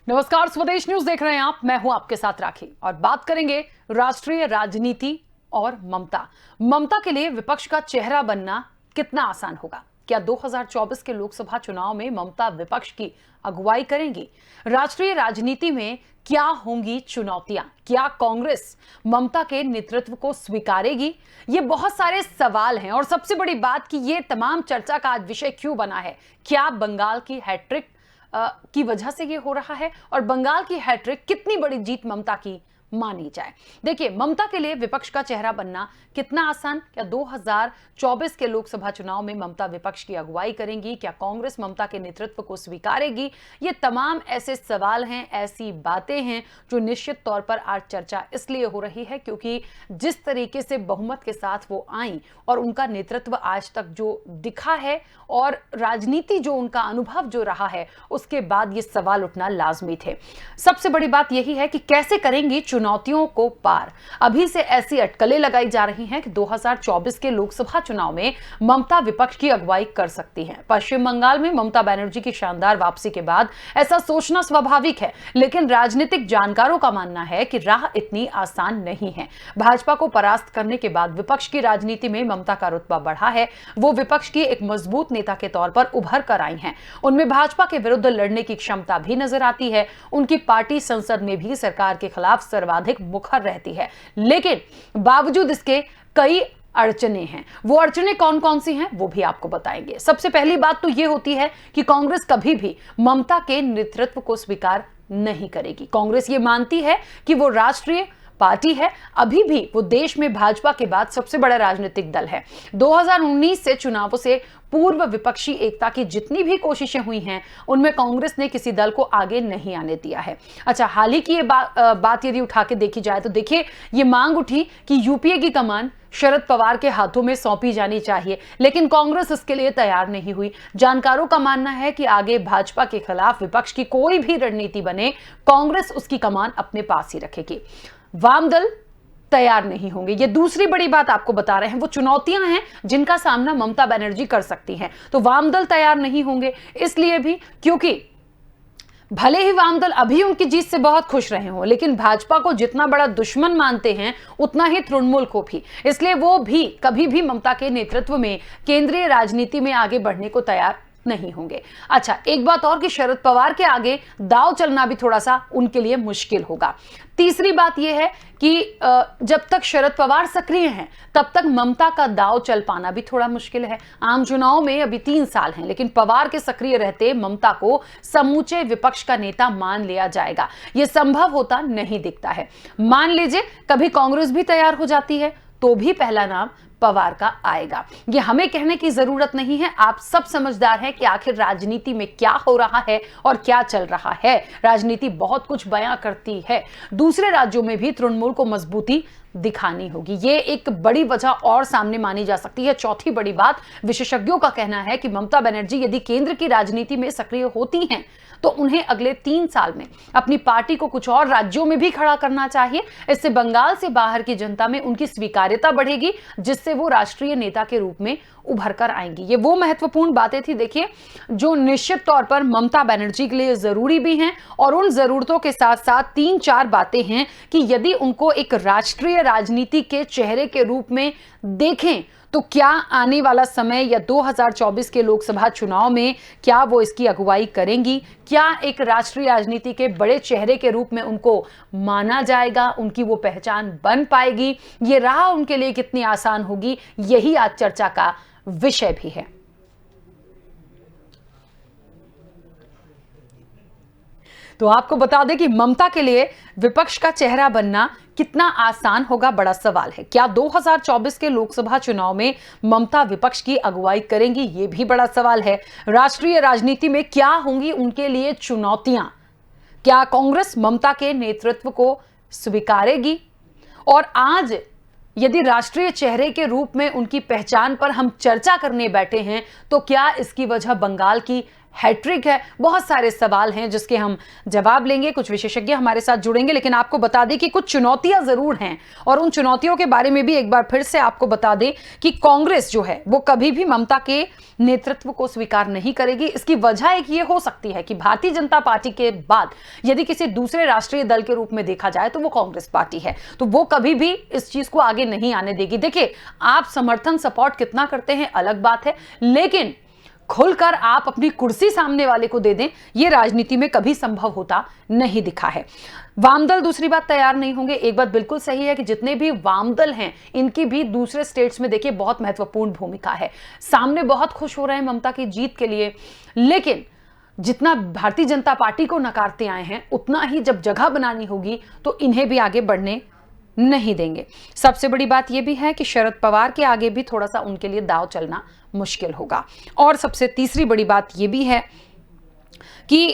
नमस्कार, स्वदेश न्यूज देख रहे हैं आप। मैं हूं आपके साथ राखी और बात करेंगे राष्ट्रीय राजनीति और ममता के लिए विपक्ष का चेहरा बनना कितना आसान होगा। क्या 2024 के लोकसभा चुनाव में ममता विपक्ष की अगुवाई करेंगी? राष्ट्रीय राजनीति में क्या होंगी चुनौतियां? क्या कांग्रेस ममता के नेतृत्व को स्वीकारेगी? ये बहुत सारे सवाल हैं और सबसे बड़ी बात कि ये तमाम चर्चा का आज विषय क्यों बना है। क्या बंगाल की हैट्रिक की वजह से ये हो रहा है और बंगाल की हैट्रिक कितनी बड़ी जीत ममता की मानी जाए? देखिए, ममता के लिए विपक्ष का चेहरा बनना कितना आसान? क्या 2024 के लोकसभा चुनाव में ममता विपक्ष की अगुवाई करेंगी? क्या कांग्रेस ममता के नेतृत्व को स्वीकारेगी? ये तमाम ऐसे सवाल हैं, ऐसी बातें हैं जो निश्चित तौर पर आज चर्चा इसलिए हो रही है क्योंकि जिस तरीके से बहुमत के साथ वो आई और उनका नेतृत्व आज तक जो दिखा है और राजनीति जो उनका अनुभव जो रहा है, उसके बाद ये सवाल उठना लाजमी थे। सबसे बड़ी बात यही है कि कैसे करेंगी चुनौतियों को पार। अभी से ऐसी अटकलें लगाई जा रही हैं कि 2024 के लोकसभा चुनाव में ममता विपक्ष की अगुवाई कर सकती हैं। पश्चिम बंगाल में ममता बनर्जी की शानदार वापसी के बाद ऐसा सोचना स्वाभाविक है, लेकिन राजनीतिक जानकारों का मानना है कि राह इतनी आसान नहीं है। भाजपा को परास्त करने के बाद विपक्ष की राजनीति में ममता का रुतबा बढ़ा है। वो विपक्ष की एक मजबूत नेता के तौर पर उभर कर आई हैं। उनमें भाजपा के विरुद्ध लड़ने की क्षमता भी नजर आती है। उनकी पार्टी संसद में भी सरकार के खिलाफ सर्वाधिक मुखर रहती है, लेकिन बावजूद इसके कई अड़चने हैं। वो अड़चने कौन कौन सी हैं वो भी आपको बताएंगे। सबसे पहली बात तो ये होती है कि कांग्रेस कभी भी ममता के नेतृत्व को स्वीकार नहीं करेगी। कांग्रेस ये मानती है कि वो राष्ट्रीय पार्टी है, अभी भी वो देश में भाजपा के बाद सबसे बड़ा राजनीतिक दल है। 2019 से चुनावों से पूर्व विपक्षी एकता की जितनी भी कोशिशें हुई हैं, उनमें कांग्रेस ने किसी दल को आगे नहीं आने दिया है। अच्छा, हाल ही की ये बात यदि उठा के देखी जाए तो देखिए, ये मांग उठी कि यूपीए की कमान शरद पवार के हाथों में सौंपी जानी चाहिए, लेकिन कांग्रेस इसके लिए तैयार नहीं हुई। जानकारों का मानना है कि आगे भाजपा के खिलाफ विपक्ष की कोई भी रणनीति बने, कांग्रेस उसकी कमान अपने पास ही रखेगी। वाम दल तैयार नहीं होंगे। ये दूसरी बड़ी बात आपको बता रहे हैं। वो चुनौतियां हैं जिनका सामना ममता बनर्जी कर सकती हैं, तो वाम दल तैयार नहीं होंगे। इसलिए भी क्योंकि भले ही वाम दल अभी उनकी जीत से बहुत खुश रहे हों, लेकिन भाजपा को जितना बड़ा दुश्मन मानते हैं उतना ही तृणमूल को भी। इसलिए वो भी कभी भी ममता के नेतृत्व में केंद्रीय राजनीति में आगे बढ़ने को तैयार नहीं होंगे। अच्छा, एक बात और कि शरद पवार के आगे दांव चलना भी थोड़ा सा उनके लिए मुश्किल होगा। तीसरी बात यह है कि जब तक शरद पवार सक्रिय हैं तब तक ममता का दांव चल पाना भी थोड़ा मुश्किल है। आम चुनाव में अभी 3 साल हैं, लेकिन पवार के सक्रिय रहते ममता को समूचे विपक्ष का नेता मान लिया जाएगा, यह संभव होता नहीं दिखता है। मान लीजिए कभी कांग्रेस भी तैयार हो जाती है तो भी पहला नाम पवार का आएगा। ये हमें कहने की जरूरत नहीं है, आप सब समझदार हैं कि आखिर राजनीति में क्या हो रहा है और क्या चल रहा है। राजनीति बहुत कुछ बयां करती है। दूसरे राज्यों में भी तृणमूल को मजबूती दिखानी होगी, ये एक बड़ी वजह और सामने मानी जा सकती है। चौथी बड़ी बात, विशेषज्ञों का कहना है कि ममता बनर्जी यदि केंद्र की राजनीति में सक्रिय होती हैं तो उन्हें अगले 3 साल में अपनी पार्टी को कुछ और राज्यों में भी खड़ा करना चाहिए। इससे बंगाल से बाहर की जनता में उनकी स्वीकार्यता बढ़ेगी, जिससे वो राष्ट्रीय नेता के रूप में उभर कर आएंगी। ये वो महत्वपूर्ण बातें थी, देखिए, जो निश्चित तौर पर ममता बनर्जी के लिए जरूरी भी हैं और उन जरूरतों के साथ साथ 3-4 बातें हैं कि यदि उनको एक राष्ट्रीय राजनीति के चेहरे के रूप में देखें तो क्या आने वाला समय या 2024 के लोकसभा चुनाव में क्या वो इसकी अगुवाई करेंगी? क्या एक राष्ट्रीय राजनीति के बड़े चेहरे के रूप में उनको माना जाएगा? उनकी वो पहचान बन पाएगी? ये राह उनके लिए कितनी आसान होगी? यही आज चर्चा का विषय भी है। तो आपको बता दें कि ममता के लिए विपक्ष का चेहरा बनना कितना आसान होगा, बड़ा सवाल है। क्या 2024 के लोकसभा चुनाव में ममता विपक्ष की अगुवाई करेंगी? यह भी बड़ा सवाल है। राष्ट्रीय राजनीति में क्या होंगी उनके लिए चुनौतियां? क्या कांग्रेस ममता के नेतृत्व को स्वीकारेगी? और आज यदि राष्ट्रीय चेहरे के रूप में उनकी पहचान पर हम चर्चा करने बैठे हैं तो क्या इसकी वजह बंगाल की हैट्रिक है? बहुत सारे सवाल हैं जिसके हम जवाब लेंगे, कुछ विशेषज्ञ हमारे साथ जुड़ेंगे, लेकिन आपको बता दें कि कुछ चुनौतियां जरूर हैं और उन चुनौतियों के बारे में भी एक बार फिर से आपको बता दें कि कांग्रेस जो है वो कभी भी ममता के नेतृत्व को स्वीकार नहीं करेगी। इसकी वजह एक ये हो सकती है कि भारतीय जनता पार्टी के बाद यदि किसी दूसरे राष्ट्रीय दल के रूप में देखा जाए तो वो कांग्रेस पार्टी है, तो वो कभी भी इस चीज को आगे नहीं आने देगी। देखिए, आप समर्थन सपोर्ट कितना करते हैं अलग बात है, लेकिन खुलकर आप अपनी कुर्सी सामने वाले को दे दें, यह राजनीति में कभी संभव होता नहीं दिखा है। वामदल दूसरी बात तैयार नहीं होंगे। एक बात बिल्कुल सही है कि जितने भी वामदल हैं इनकी भी दूसरे स्टेट्स में देखिए बहुत महत्वपूर्ण भूमिका है। सामने बहुत खुश हो रहे हैं ममता की जीत के लिए, लेकिन जितना भारतीय जनता पार्टी को नकारते आए हैं उतना ही जब जगह बनानी होगी तो इन्हें भी आगे बढ़ने नहीं देंगे। सबसे बड़ी बात यह भी है कि शरद पवार के आगे भी थोड़ा सा उनके लिए दांव चलना मुश्किल होगा। और सबसे तीसरी बड़ी बात यह भी है कि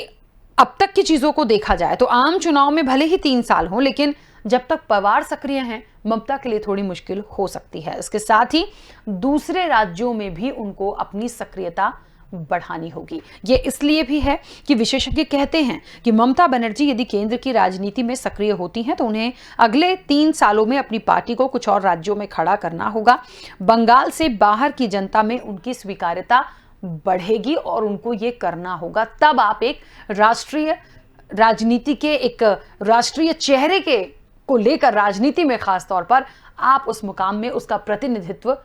अब तक की चीजों को देखा जाए तो आम चुनाव में भले ही 3 साल हो, लेकिन जब तक पवार सक्रिय हैं ममता के लिए थोड़ी मुश्किल हो सकती है। इसके साथ ही दूसरे राज्यों में भी उनको अपनी सक्रियता बढ़ानी होगी। ये इसलिए भी है कि विशेषज्ञ कहते हैं कि ममता बनर्जी यदि केंद्र की राजनीति में सक्रिय होती हैं तो उन्हें अगले 3 सालों में अपनी पार्टी को कुछ और राज्यों में खड़ा करना होगा। बंगाल से बाहर की जनता में उनकी स्वीकार्यता बढ़ेगी और उनको ये करना होगा। तब आप एक राष्ट्रीय राजनीति के एक राष्ट्रीय चेहरे के को लेकर राजनीति में खास तौर पर आप उस मुकाम में उसका प्रतिनिधित्व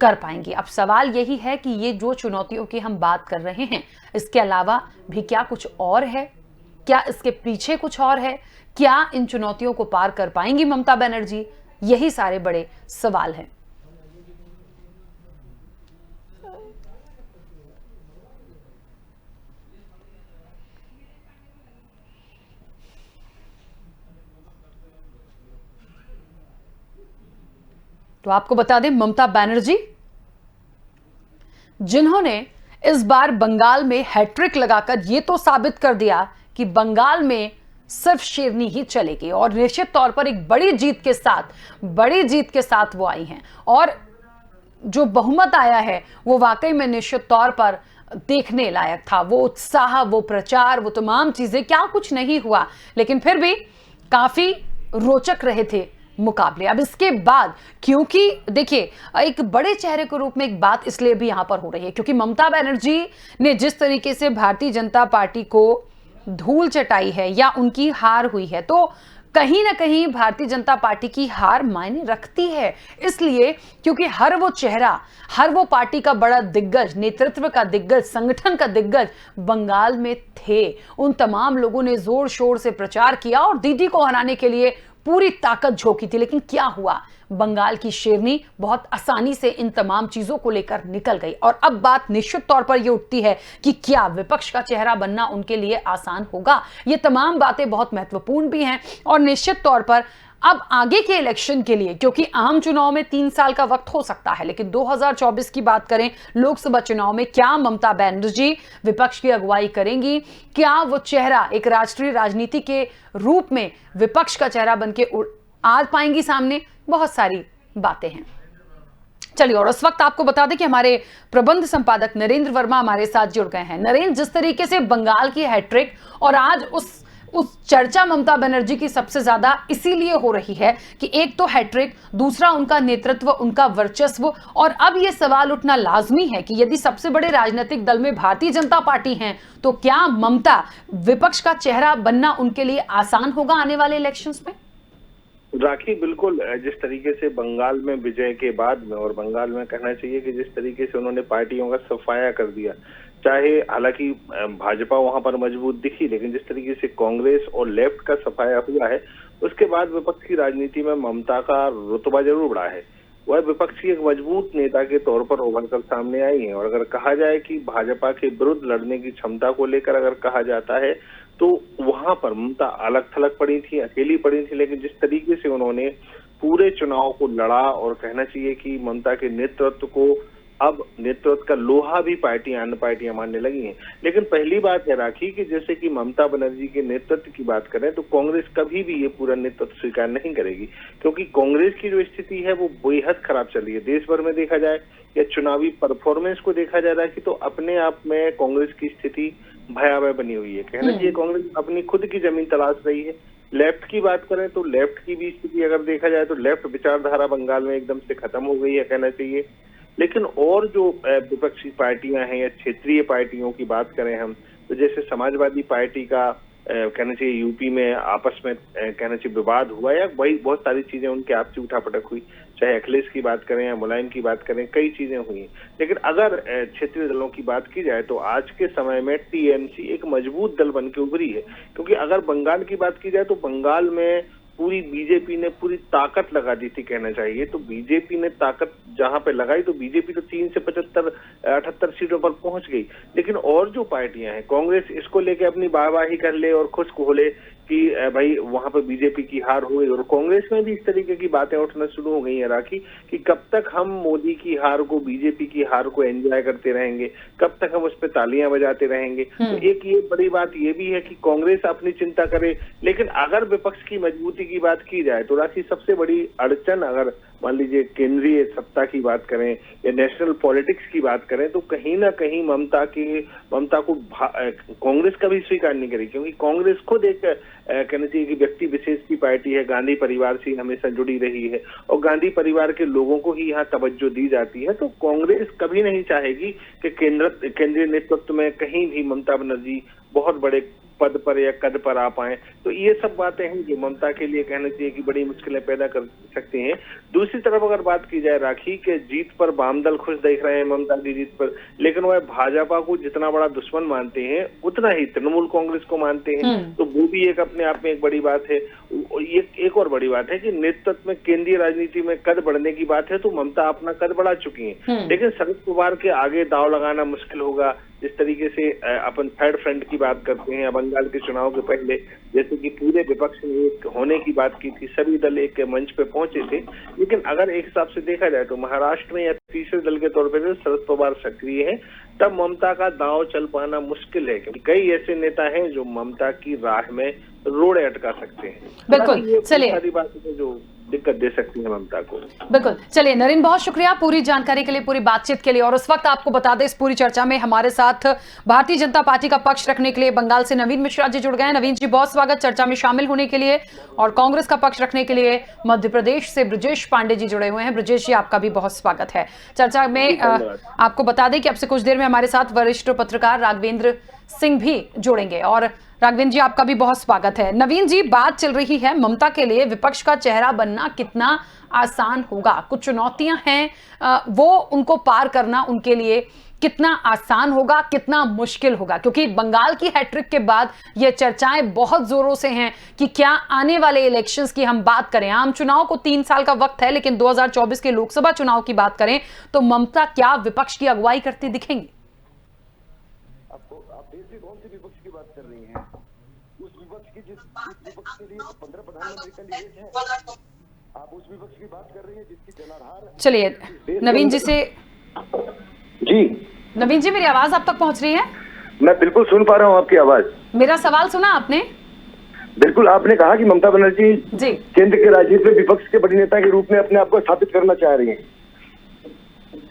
कर पाएंगे। अब सवाल यही है कि ये जो चुनौतियों की हम बात कर रहे हैं इसके अलावा भी क्या कुछ और है, क्या इसके पीछे कुछ और है, क्या इन चुनौतियों को पार कर पाएंगी ममता बनर्जी? यही सारे बड़े सवाल हैं। तो आपको बता दें, ममता बनर्जी जिन्होंने इस बार बंगाल में हैट्रिक लगाकर यह तो साबित कर दिया कि बंगाल में सिर्फ शेरनी ही चलेगी और निश्चित तौर पर एक बड़ी जीत के साथ वो आई हैं और जो बहुमत आया है वो वाकई में निश्चित तौर पर देखने लायक था। वो उत्साह, वो प्रचार, वो तमाम चीजें, क्या कुछ नहीं हुआ, लेकिन फिर भी काफी रोचक रहे थे मुकाबले। अब इसके बाद क्योंकि देखिए एक बड़े चेहरे के रूप में एक बात इसलिए भी यहां पर हो रही है क्योंकि ममता बनर्जी ने जिस तरीके से भारतीय जनता पार्टी को धूल चटाई है या उनकी हार हुई है, तो कहीं ना कहीं भारतीय जनता पार्टी की हार मायने रखती है। इसलिए क्योंकि हर वो चेहरा, हर वो पार्टी का बड़ा दिग्गज, नेतृत्व का दिग्गज, संगठन का दिग्गज बंगाल में थे। उन तमाम लोगों ने जोर शोर से प्रचार किया और दीदी को हराने के लिए पूरी ताकत झोंकी थी, लेकिन क्या हुआ? बंगाल की शेरनी बहुत आसानी से इन तमाम चीजों को लेकर निकल गई। और अब बात निश्चित तौर पर यह उठती है कि क्या विपक्ष का चेहरा बनना उनके लिए आसान होगा? ये तमाम बातें बहुत महत्वपूर्ण भी हैं और निश्चित तौर पर अब आगे के इलेक्शन के लिए, क्योंकि आम चुनाव में 3 साल का वक्त हो सकता है, लेकिन 2024 की बात करें, लोकसभा चुनाव में क्या ममता बनर्जी विपक्ष की अगुवाई करेंगी? क्या वो चेहरा एक राष्ट्रीय राजनीति के रूप में विपक्ष का चेहरा बनके आ पाएंगी सामने? बहुत सारी बातें हैं। चलिए, और उस वक्त आपको बता दें कि हमारे प्रबंध संपादक नरेंद्र वर्मा हमारे साथ जुड़ गए हैं। नरेंद्र, जिस तरीके से बंगाल की हैट्रिक और आज उस चर्चा ममता बनर्जी की सबसे ज्यादा इसीलिए हो रही है कि एक तो हैट्रिक, दूसरा उनका नेतृत्व, उनका वर्चस्व, और अब यह सवाल उठना लाजमी है कि यदि सबसे बड़े राजनीतिक दल में भारतीय जनता पार्टी है तो क्या ममता विपक्ष का चेहरा बनना उनके लिए आसान होगा आने वाले इलेक्शंस में? राखी, बिल्कुल जिस तरीके से बंगाल में विजय के बाद में, और बंगाल में कहना चाहिए कि जिस तरीके से उन्होंने पार्टियों का सफाया कर दिया, चाहे हालांकि भाजपा वहां पर मजबूत दिखी, लेकिन जिस तरीके से कांग्रेस और लेफ्ट का सफाया हुआ है, उसके बाद विपक्ष की राजनीति में ममता का रुतबा जरूर बढ़ा है। वह विपक्ष की एक मजबूत नेता के तौर पर उभर कर सामने आई है। और अगर कहा जाए कि भाजपा के विरुद्ध लड़ने की क्षमता को लेकर अगर कहा जाता है तो वहां पर ममता अलग थलग पड़ी थी, अकेली पड़ी थी, लेकिन जिस तरीके से उन्होंने पूरे चुनाव को लड़ा, और कहना चाहिए कि ममता के नेतृत्व को अब नेतृत्व का लोहा भी अन्य पार्टियां मानने लगी हैं। लेकिन पहली बात है राखी कि जैसे कि ममता बनर्जी के नेतृत्व की बात करें तो कांग्रेस कभी भी ये पूरा नेतृत्व स्वीकार नहीं करेगी, क्योंकि कांग्रेस की जो स्थिति है वो बेहद खराब चल रही है। देश भर में देखा जाए या चुनावी परफॉर्मेंस को देखा जा रहा है कि तो अपने आप में कांग्रेस की स्थिति भयावह बनी हुई है। कहना चाहिए कांग्रेस अपनी खुद की जमीन तलाश रही है। लेफ्ट की बात करें तो लेफ्ट की भी स्थिति अगर देखा जाए तो लेफ्ट विचारधारा बंगाल में एकदम से खत्म हो गई है, कहना चाहिए। लेकिन और जो विपक्षी पार्टियां हैं या क्षेत्रीय पार्टियों की बात करें हम, तो जैसे समाजवादी पार्टी का कहना चाहिए यूपी में आपस में कहना चाहिए विवाद हुआ, या वही बहुत सारी चीजें उनके आपसी उठापटक हुई, चाहे अखिलेश की बात करें या मुलायम की बात करें, कई चीजें हुई। लेकिन अगर क्षेत्रीय दलों की बात की जाए तो आज के समय में टीएमसी एक मजबूत दल बन के उभरी है। क्योंकि अगर बंगाल की बात की जाए तो बंगाल में पूरी बीजेपी ने पूरी ताकत लगा दी थी, कहना चाहिए। तो बीजेपी ने ताकत जहां पे लगाई तो बीजेपी तो 3 से 75-78 सीटों पर पहुंच गई। लेकिन और जो पार्टियां हैं, कांग्रेस इसको लेके अपनी वाहवाही कर ले और खुश को ले कि भाई वहां पे बीजेपी की हार हो गई, और कांग्रेस में भी इस तरीके की बातें उठना शुरू हो गई है राखी कि कब तक हम मोदी की हार को, बीजेपी की हार को एंजॉय करते रहेंगे, कब तक हम उस पर तालियां बजाते रहेंगे। तो एक ये बड़ी बात ये भी है कि कांग्रेस अपनी चिंता करे। लेकिन अगर विपक्ष की मजबूती की बात की जाए तो राखी सबसे बड़ी अड़चन, अगर मान लीजिए केंद्रीय सत्ता की बात करें या नेशनल पॉलिटिक्स की बात करें, तो कहीं ना कहीं ममता को कांग्रेस कभी स्वीकार नहीं करेगी। क्योंकि कांग्रेस खुद एक कहना चाहिए कि व्यक्ति विशेष की पार्टी है, गांधी परिवार से हमेशा जुड़ी रही है और गांधी परिवार के लोगों को ही यहाँ तवज्जो दी जाती है। तो कांग्रेस कभी नहीं चाहेगी कि केंद्रीय नेतृत्व में कहीं भी ममता बनर्जी बहुत बड़े पद पर या कद पर आ पाए। तो ये सब बातें हैं जो ममता के लिए कहना चाहिए कि बड़ी मुश्किलें पैदा कर सकती हैं। दूसरी तरफ अगर बात की जाए राखी के जीत पर वामदल खुश देख रहे हैं ममता की जीत पर, लेकिन वह भाजपा को जितना बड़ा दुश्मन मानते हैं उतना ही तृणमूल कांग्रेस को मानते हैं। तो वो भी एक अपने आप में एक बड़ी बात है। एक और बड़ी बात है कि नेतृत्व में केंद्रीय राजनीति में कद बढ़ने की बात है तो ममता अपना कद बढ़ा चुकी है। लेकिन शरद पवार के आगे दाव लगाना मुश्किल होगा। जिस तरीके से अपन थर्ड फ्रंट की बात करते हैं, बंगाल के चुनाव के पहले जैसे कि पूरे विपक्ष ने एक होने की बात की थी, सभी दल एक मंच पे पहुंचे थे। लेकिन अगर एक हिसाब से देखा जाए तो महाराष्ट्र में या तीसरे दल के तौर पर शरद पवार सक्रिय है, तब ममता का दांव चल पाना मुश्किल है। क्योंकि कई ऐसे नेता हैं जो ममता की राह में रोड़े अटका सकते हैं। बिल्कुल, चलिए सारी बातें जो दिक्कत दे सकती है ममता को। बिल्कुल, चलिए नरेंद्र, बहुत शुक्रिया पूरी जानकारी के लिए, पूरी बातचीत के लिए। और उस वक्त आपको बता दें, इस पूरी चर्चा में हमारे साथ भारतीय जनता पार्टी का पक्ष रखने के लिए बंगाल से नवीन मिश्रा जी जुड़ गए हैं। नवीन जी, बहुत स्वागत चर्चा में शामिल होने के लिए। और कांग्रेस का पक्ष रखने के लिए मध्य प्रदेश से ब्रजेश पांडे जी जुड़े हुए हैं। ब्रजेश जी, आपका भी बहुत स्वागत है चर्चा में। आपको बता दें कि अब से कुछ देर में हमारे साथ वरिष्ठ पत्रकार राघवेंद्र सिंह भी जुड़ेंगे। और राघवेंद्र जी, आपका भी बहुत स्वागत है। नवीन जी, बात चल रही है ममता के लिए विपक्ष का चेहरा बनना कितना आसान होगा, कुछ चुनौतियां हैं वो उनको पार करना उनके लिए कितना आसान होगा, कितना मुश्किल होगा, क्योंकि बंगाल की हैट्रिक के बाद ये चर्चाएं बहुत जोरों से हैं कि क्या आने वाले इलेक्शंस की हम बात करें, आम चुनाव को 3 साल का वक्त है, लेकिन 2024 के लोकसभा चुनाव की बात करें तो ममता क्या विपक्ष की अगुवाई करती दिखेंगी? आप देश के कौन से विपक्ष की बात कर रही हैं? उस विपक्ष की जिस विपक्ष के लिए 15 प्रधानमंत्री कैंडिडेट हैं, आप उस विपक्ष की बात कर रही हैं जिसकी जनाधार। चलिए नवीन जी से। जी नवीन जी, मेरी आवाज आप तक पहुंच रही है? मैं बिल्कुल सुन पा रहा हूं आपकी आवाज। मेरा सवाल सुना आपने? बिल्कुल, आपने कहा कि ममता बनर्जी जी केंद्र के राजनीति में विपक्ष के बड़ी नेता के रूप में अपने आप को स्थापित करना चाह रही हैं।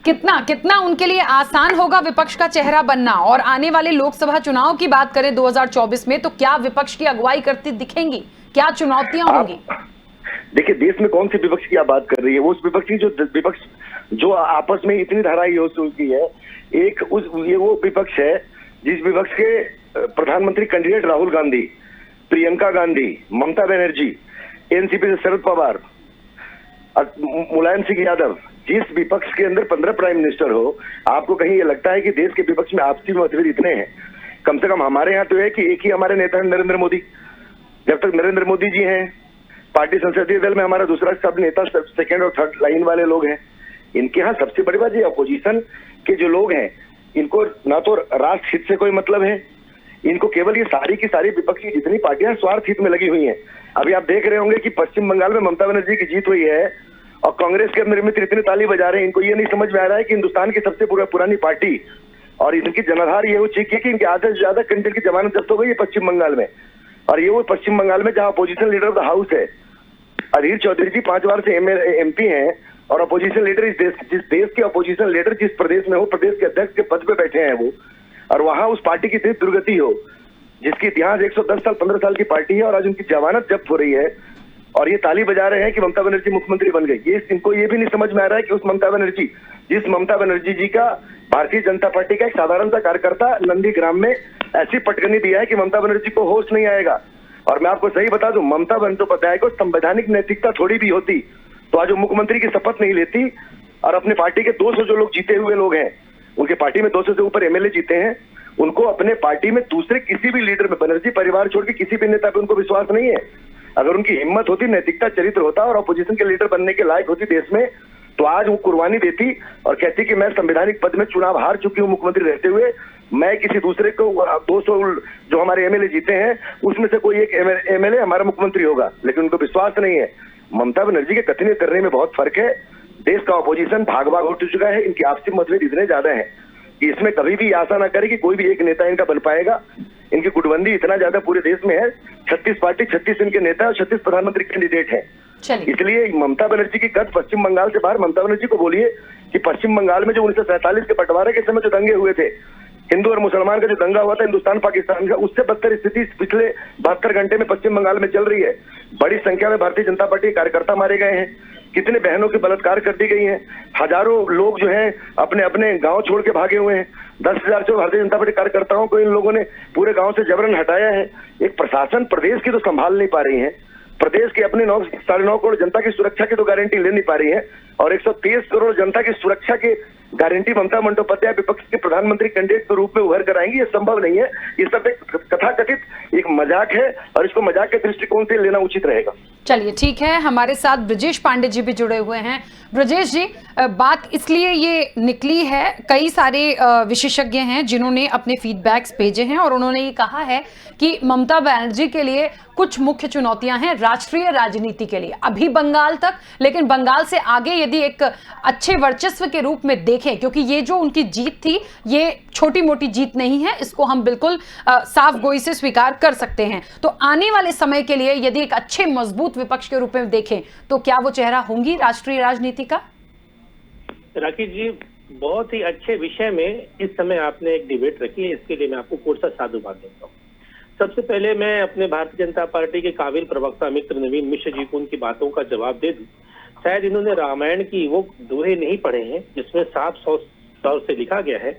कितना उनके लिए आसान होगा विपक्ष का चेहरा बनना? और आने वाले लोकसभा चुनाव की बात करें 2024 में, तो क्या विपक्ष की अगुवाई करती दिखेंगी? क्या चुनौतियां होंगी? देखिए, देश में कौन सी विपक्ष की आप बात कर रही है? उस विपक्ष की जो आपस में इतनी धाराई हो चुकी है। ये वो विपक्ष है जिस विपक्ष के प्रधानमंत्री कैंडिडेट राहुल गांधी, प्रियंका गांधी, ममता बनर्जी, एनसीपी से शरद पवार, मुलायम सिंह यादव, जिस विपक्ष के अंदर 15 प्राइम मिनिस्टर हो, आपको कहीं ये लगता है कि देश के विपक्ष में आपसी मतभेद इतने हैं? कम से कम हमारे यहाँ तो है कि एक ही हमारे नेता है नरेंद्र मोदी। जब तक नरेंद्र मोदी जी हैं, पार्टी संसदीय दल में हमारा दूसरा सब नेता सेकेंड और थर्ड लाइन वाले लोग हैं। इनके यहाँ सबसे बड़ी बात ये अपोजिशन के जो लोग हैं, इनको ना तो राष्ट्र हित से कोई मतलब है, इनको केवल ये सारी की सारी विपक्ष की जितनी पार्टियां स्वार्थ हित में लगी हुई हैं। अभी आप देख रहे होंगे कि पश्चिम बंगाल में ममता बनर्जी की जीत हुई है, और कांग्रेस के अंदर मित्र इतने ताली बजा रहे हैं, इनको ये नहीं समझ में आ रहा है कि हिंदुस्तान की सबसे पुरानी पार्टी और इनकी जनाधार ये हो चुकी है कि इनके आधे से ज्यादा कैंडिडेट की जमानत जब्त हो गई है पश्चिम बंगाल में। और ये वो पश्चिम बंगाल में जहां opposition leader of the house है अधीर चौधरी जी 5 बार से MP हैं और अपोजिशन लीडर जिस देश के अपोजिशन लीडर जिस प्रदेश में हो, प्रदेश के अध्यक्ष के पद पे बैठे हैं वो, और वहां उस पार्टी की इतनी दुर्गति हो जिसकी इतिहास 110 साल 15 साल की पार्टी है और आज उनकी जमानत जब्त हो रही है और ये ताली बजा रहे हैं कि ममता बनर्जी मुख्यमंत्री बन गई। ये इनको ये भी नहीं समझ में आ रहा है कि उस ममता बनर्जी जिस ममता बनर्जी जी का भारतीय जनता पार्टी का एक साधारण सा कार्यकर्ता नंदीग्राम में ऐसी पटकनी दिया है कि ममता बनर्जी को होश नहीं आएगा। और मैं आपको सही बता दूं, ममता बनर्जी पता है को संवैधानिक नैतिकता थोड़ी भी होती तो आज वो मुख्यमंत्री की शपथ नहीं लेती और अपने पार्टी के 200 जो लोग जीते हुए लोग हैं, उनके पार्टी में 200 से ऊपर MLA जीते हैं, उनको अपने पार्टी में दूसरे किसी भी लीडर में बनर्जी परिवार छोड़ के किसी भी नेता पे उनको विश्वास नहीं है। अगर उनकी हिम्मत होती, नैतिकता, चरित्र होता और अपोजिशन के लीडर बनने के लायक होती देश में, तो आज वो कुर्बानी देती और कहती कि मैं संवैधानिक पद में चुनाव हार चुकी हूँ मुख्यमंत्री रहते हुए, मैं किसी दूसरे को 200 जो हमारे MLA जीते हैं उसमें से कोई एक MLA हमारा मुख्यमंत्री होगा। लेकिन उनको विश्वास नहीं है। ममता बनर्जी के कथन करने में बहुत फर्क है। देश का अपोजिशन भाग भाग हो चुका है, इनकी आपसी मतभेद इतने ज्यादा है कि इसमें कभी भी आशा ना करे कि कोई भी एक नेता इनका बन पाएगा। इनकी गुटबंदी इतना ज्यादा पूरे देश में है, 36 पार्टी, 36 इनके नेता और 36 प्रधानमंत्री कैंडिडेट हैं। इसलिए ममता बनर्जी की कद पश्चिम बंगाल से बाहर, ममता बनर्जी को बोलिए कि पश्चिम बंगाल में जो 1947 के बंटवारे के समय जो दंगे हुए थे, हिंदू और मुसलमान का जो दंगा हुआ था हिंदुस्तान पाकिस्तान का, उससे बदतर स्थिति पिछले 72 घंटे में पश्चिम बंगाल में चल रही है। बड़ी संख्या में भारतीय जनता पार्टी के कार्यकर्ता मारे गए हैं, कितने बहनों की बलात्कार कर दी गई हैं, हजारों लोग जो हैं अपने अपने गांव छोड़ के भागे हुए हैं। 10,000 से भारतीय जनता पार्टी कार्यकर्ताओं को इन लोगों ने पूरे गांव से जबरन हटाया है। एक प्रशासन प्रदेश की तो संभाल नहीं पा रही है, प्रदेश के अपने 9.5 करोड़ जनता की सुरक्षा की तो गारंटी ले नहीं पा रही है और 123 करोड़ जनता की सुरक्षा के गारंटी ममता बंदोपाध्याय विपक्ष के प्रधानमंत्री कैंडिडेट के रूप में उभर कर आएंगी। ये संभव नहीं है। ये सब एक कथाकथित एक मजाक है और इसको मजाक के दृष्टिकोण से लेना उचित रहेगा। चलिए ठीक है, हमारे साथ ब्रजेश पांडे जी भी जुड़े हुए हैं। ब्रजेश जी, बात इसलिए ये निकली है, कई सारे विशेषज्ञ हैं जिन्होंने अपने फीडबैक्स भेजे हैं और उन्होंने ये कहा है कि ममता बनर्जी के लिए कुछ मुख्य चुनौतियां हैं राष्ट्रीय राजनीति के लिए, अभी बंगाल तक, लेकिन बंगाल से आगे यदि एक अच्छे वर्चस्व के रूप में देखें, क्योंकि ये जो उनकी जीत थी ये छोटी मोटी जीत नहीं है, इसको हम बिल्कुल साफ गोई से स्वीकार कर सकते हैं। तो आने वाले समय के लिए यदि एक अच्छे मजबूत विपक्ष के रूप में देखें तो क्या वो चेहरा होंगी राष्ट्रीय राजनीति का? राखी जी, बहुत ही अच्छे विषय में इस समय आपने एक डिबेट रखी है, इसके लिए मैं आपको कोर्ट सा साधुवाद देता हूँ। सबसे पहले मैं अपने भारतीय जनता पार्टी के काबिल प्रवक्ता मित्र नवीन मिश्र जी को उनकी बातों का जवाब दे दूं। शायद इन्होंने रामायण की वो दोहे नहीं पढ़े हैं जिसमें साफ तौर से लिखा गया है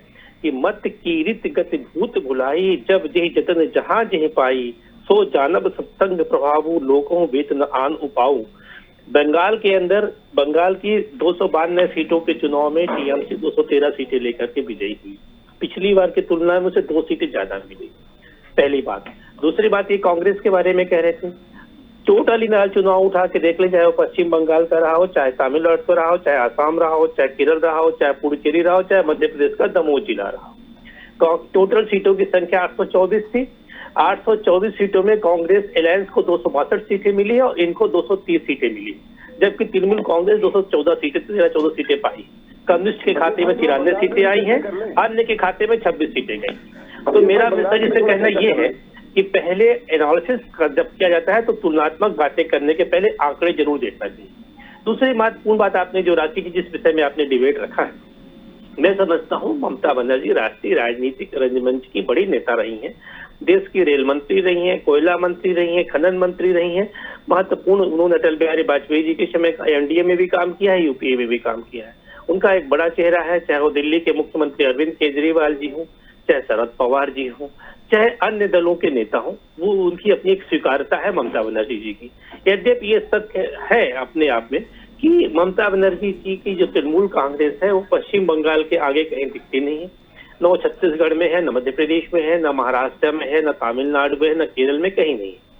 कि मत कीरित गति भूत भुलाई, जब जेहि जतन जहां जेहि पाई, सो जानब सत्संग प्रभावु लोकों वेत न आन उपाऊ। बंगाल के अंदर बंगाल की 292 सीटों के चुनाव में टीएमसी 213 सीटें लेकर के विजयी हुई। पिछली बार की तुलना में उसे 2 सीटें ज्यादा मिली, पहली बात। दूसरी बात, ये कांग्रेस के बारे में कह रहे थे, टोटली नाल चुनाव उठा के देख ले, चाहे वो पश्चिम बंगाल का रहा हो, चाहे तमिलनाडु का रहा हो, चाहे आसाम रहा हो, चाहे केरल रहा हो, चाहे पुडुचेरी रहा हो, चाहे मध्य प्रदेश का दमोह जिला रहा हो, टोटल सीटों की संख्या 824 थी। 824 सीटों में कांग्रेस अलायंस को 262 सीटें मिली और इनको 230 सीटें मिली, जबकि तृणमूल कांग्रेस 214 सीटें पाई। कम्युनिस्ट के खाते में 93 सीटें आई हैं, अन्य के खाते में 26 सीटें गई। तो मेरा मैसेज इससे कहना यह है कि पहले एनालिसिस जब किया जाता है तो तुलनात्मक बातें करने के पहले आंकड़े जरूर देखना चाहिए। दूसरी महत्वपूर्ण बात आपने जो राखी जी जिस विषय में आपने डिबेट रखा है, मैं समझता हूं ममता बनर्जी राष्ट्रीय राजनीतिक रंगमंच की बड़ी नेता रही हैं, देश की रेल मंत्री रही हैं, कोयला मंत्री रही हैं, खनन मंत्री रही हैं। महत्वपूर्ण उन्होंने अटल बिहारी वाजपेयी जी के समय एनडीए में भी काम किया है, यूपीए में भी काम किया है। उनका एक बड़ा चेहरा है, चाहे वो दिल्ली के मुख्यमंत्री अरविंद केजरीवाल जी हों, चाहे शरद पवार जी हों, चाहे अन्य दलों के नेता हों, वो उनकी अपनी एक स्वीकारता है ममता बनर्जी जी की। यद्यपि ये सत्य है अपने आप में कि ममता बनर्जी जी की जो तृणमूल कांग्रेस है वो पश्चिम बंगाल के आगे कहीं दिखती नहीं है, न वो छत्तीसगढ़ में है, न मध्य प्रदेश में है, न महाराष्ट्र में है, न तमिलनाडु में है, न केरल में, कहीं नहीं है।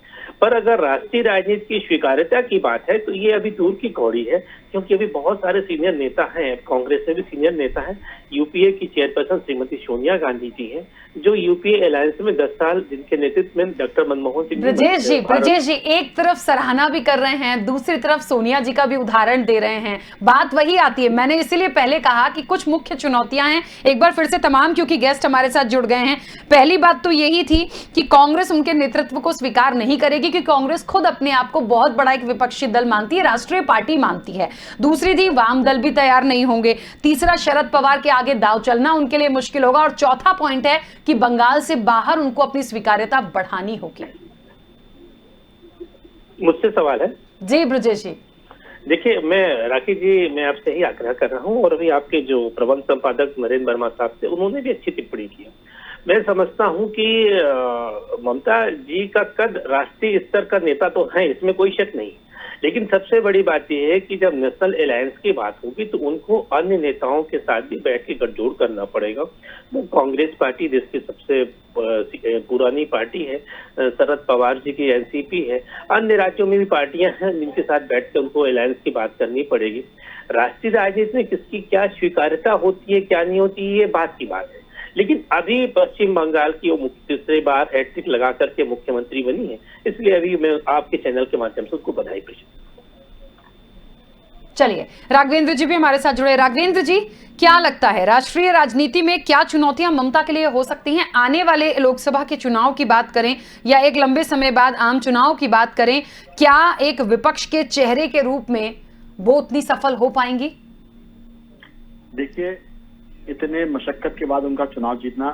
पर अगर राष्ट्रीय राजनीति की स्वीकार्यता की बात है तो ये अभी दूर की कौड़ी है, क्योंकि अभी बहुत सारे सीनियर नेता हैं, कांग्रेस में भी सीनियर नेता हैं। यूपीए की चेयरपर्सन श्रीमती सोनिया गांधी जी हैं, जो यूपीए अलायंस में 10 साल जिनके नेतृत्व में डॉक्टर मनमोहन सिंह ब्रजेश जी एक तरफ सराहना भी कर रहे हैं, दूसरी तरफ सोनिया जी का भी उदाहरण दे रहे हैं। बात वही आती है, मैंने इसीलिए पहले कहा कि कुछ मुख्य चुनौतियां हैं। एक बार फिर से तमाम, क्योंकि गेस्ट हमारे साथ जुड़ गए हैं। पहली बात तो यही थी कि कांग्रेस उनके नेतृत्व को स्वीकार नहीं करेगी, क्योंकि कांग्रेस खुद अपने आप को बहुत बड़ा एक विपक्षी दल मानती है, राष्ट्रीय पार्टी मानती है। दूसरी थी वाम दल भी तैयार नहीं होंगे। तीसरा, शरद पवार के आगे दांव चलना उनके लिए मुश्किल होगा। और चौथा पॉइंट है कि बंगाल से बाहर उनको अपनी स्वीकार्यता बढ़ानी होगी। मुझसे सवाल है जी ब्रजेश जी। देखिए, मैं राखी जी, मैं आपसे ही आग्रह कर रहा हूं, और अभी आपके जो प्रबंध संपादक नरेंद्र वर्मा साहब थे, उन्होंने भी अच्छी टिप्पणी की। मैं समझता हूं कि ममता जी का कद राष्ट्रीय स्तर का नेता तो है, इसमें कोई शक नहीं, लेकिन सबसे बड़ी बात यह है कि जब नेशनल अलायंस की बात होगी तो उनको अन्य नेताओं के साथ भी बैठ के गठजोड़ करना पड़ेगा। वो कांग्रेस पार्टी देश की सबसे पुरानी पार्टी है, शरद पवार जी की एनसीपी है, अन्य राज्यों में भी पार्टियां हैं जिनके साथ बैठ कर उनको अलायंस की बात करनी पड़ेगी। राष्ट्रीय राजनीति में किसकी क्या स्वीकार्यता होती है, क्या नहीं होती है, ये बात की बात है। लेकिन अभी पश्चिम बंगाल की वो तीसरी बार हैट्रिक लगा करके मुख्यमंत्री बनी है, इसलिए अभी मैं आपके चैनल के माध्यम से उसको बधाई पेश। चलिए, राघवेंद्र जी भी हमारे साथ जुड़े। राघवेंद्र जी, क्या लगता है राष्ट्रीय राजनीति में क्या चुनौतियां ममता के लिए हो सकती हैं? आने वाले लोकसभा के चुनाव की बात करें या एक लंबे समय बाद आम चुनाव की बात करें, क्या एक विपक्ष के चेहरे के रूप में वो उतनी सफल हो पाएंगी? देखिए, इतने मशक्कत के बाद उनका चुनाव जीतना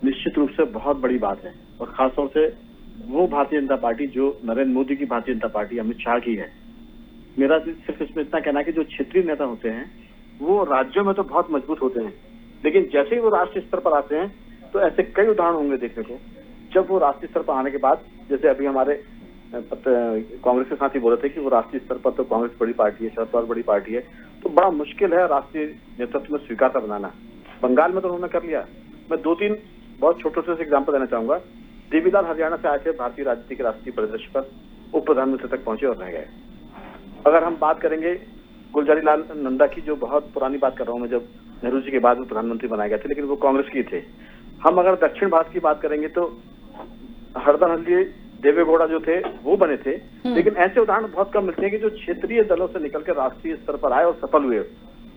निश्चित रूप से बहुत बड़ी बात है, और खासतौर से वो भारतीय जनता पार्टी जो नरेंद्र मोदी की भारतीय जनता पार्टी, अमित शाह की है। मेरा सिर्फ इसमें इतना कहना है कि जो क्षेत्रीय नेता होते हैं वो राज्यों में तो बहुत मजबूत होते हैं, लेकिन जैसे ही वो राष्ट्रीय स्तर पर आते हैं तो ऐसे कई उदाहरण होंगे देखने को, जब वो राष्ट्रीय स्तर पर आने के बाद, जैसे अभी हमारे कांग्रेस के साथ ही बोले थे कि वो राष्ट्रीय स्तर पर तो कांग्रेस बड़ी पार्टी है, शरद पवार बड़ी पार्टी है, तो बड़ा मुश्किल है राष्ट्रीय नेतृत्व में स्वीकारता बनाना। बंगाल में तो उन्होंने कर लिया। मैं 2-3 बहुत छोटे से एग्जाम्पल देना चाहूंगा। देवीलाल हरियाणा से आए थे, भारतीय राजनीति के राष्ट्रीय परिदृश्य पर उप प्रधानमंत्री तक पहुंचे और रह गए। अगर हम बात करेंगे गुलजारी लाल नंदा की, जो बहुत पुरानी बात कर रहा हूँ मैं, जब नेहरू जी के बाद में प्रधानमंत्री बनाए गए थे, लेकिन वो कांग्रेस की थे। हम अगर दक्षिण भारत की बात करेंगे तो हरदनहल्ली देवेगौड़ा जो थे वो बने थे, लेकिन ऐसे उदाहरण बहुत कम मिलते हैं कि जो क्षेत्रीय दलों से निकलकर राष्ट्रीय स्तर पर आए और सफल हुए।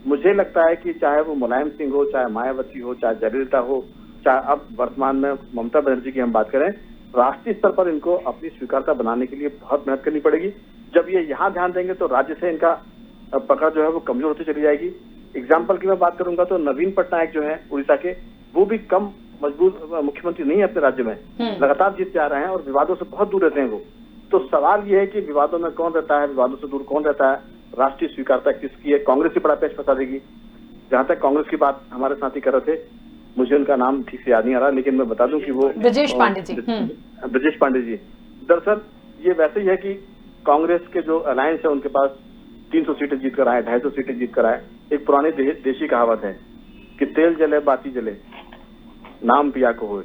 मुझे लगता है कि चाहे वो मुलायम सिंह हो, चाहे मायावती हो, चाहे जयललिता हो, चाहे अब वर्तमान में ममता बनर्जी की हम बात करें, राष्ट्रीय स्तर पर इनको अपनी स्वीकारता बनाने के लिए बहुत मेहनत करनी पड़ेगी। जब ये यहाँ ध्यान देंगे तो राज्य से इनका पकड़ जो है वो कमजोर होती चली जाएगी। एग्जाम्पल की मैं बात करूंगा तो नवीन पटनायक जो है उड़ीसा के, वो भी कम मजबूत मुख्यमंत्री नहीं है अपने राज्य में, लगातार जीत जा रहे हैं और विवादों से बहुत दूर रहते हैं वो। तो सवाल ये है कि विवादों में कौन रहता है, विवादों से दूर कौन रहता है, राष्ट्रीय स्वीकारता किसकी है। कांग्रेस ही बड़ा पेश फंसा देगी। जहां तक कांग्रेस की बात हमारे साथी कर रहे थे, मुझे उनका नाम ठीक से याद नहीं आ रहा, लेकिन मैं बता दूं कि वो ब्रजेश पांडे जी। ब्रजेश पांडे जी। दरअसल ये वैसे ही है कि कांग्रेस के जो अलायंस है उनके पास 300 सीटें जीत कर आए, 250 सीटें जीत कर आए। एक पुरानी देशी कहावत है कि तेल जले बाती जले, नाम पिया को होए।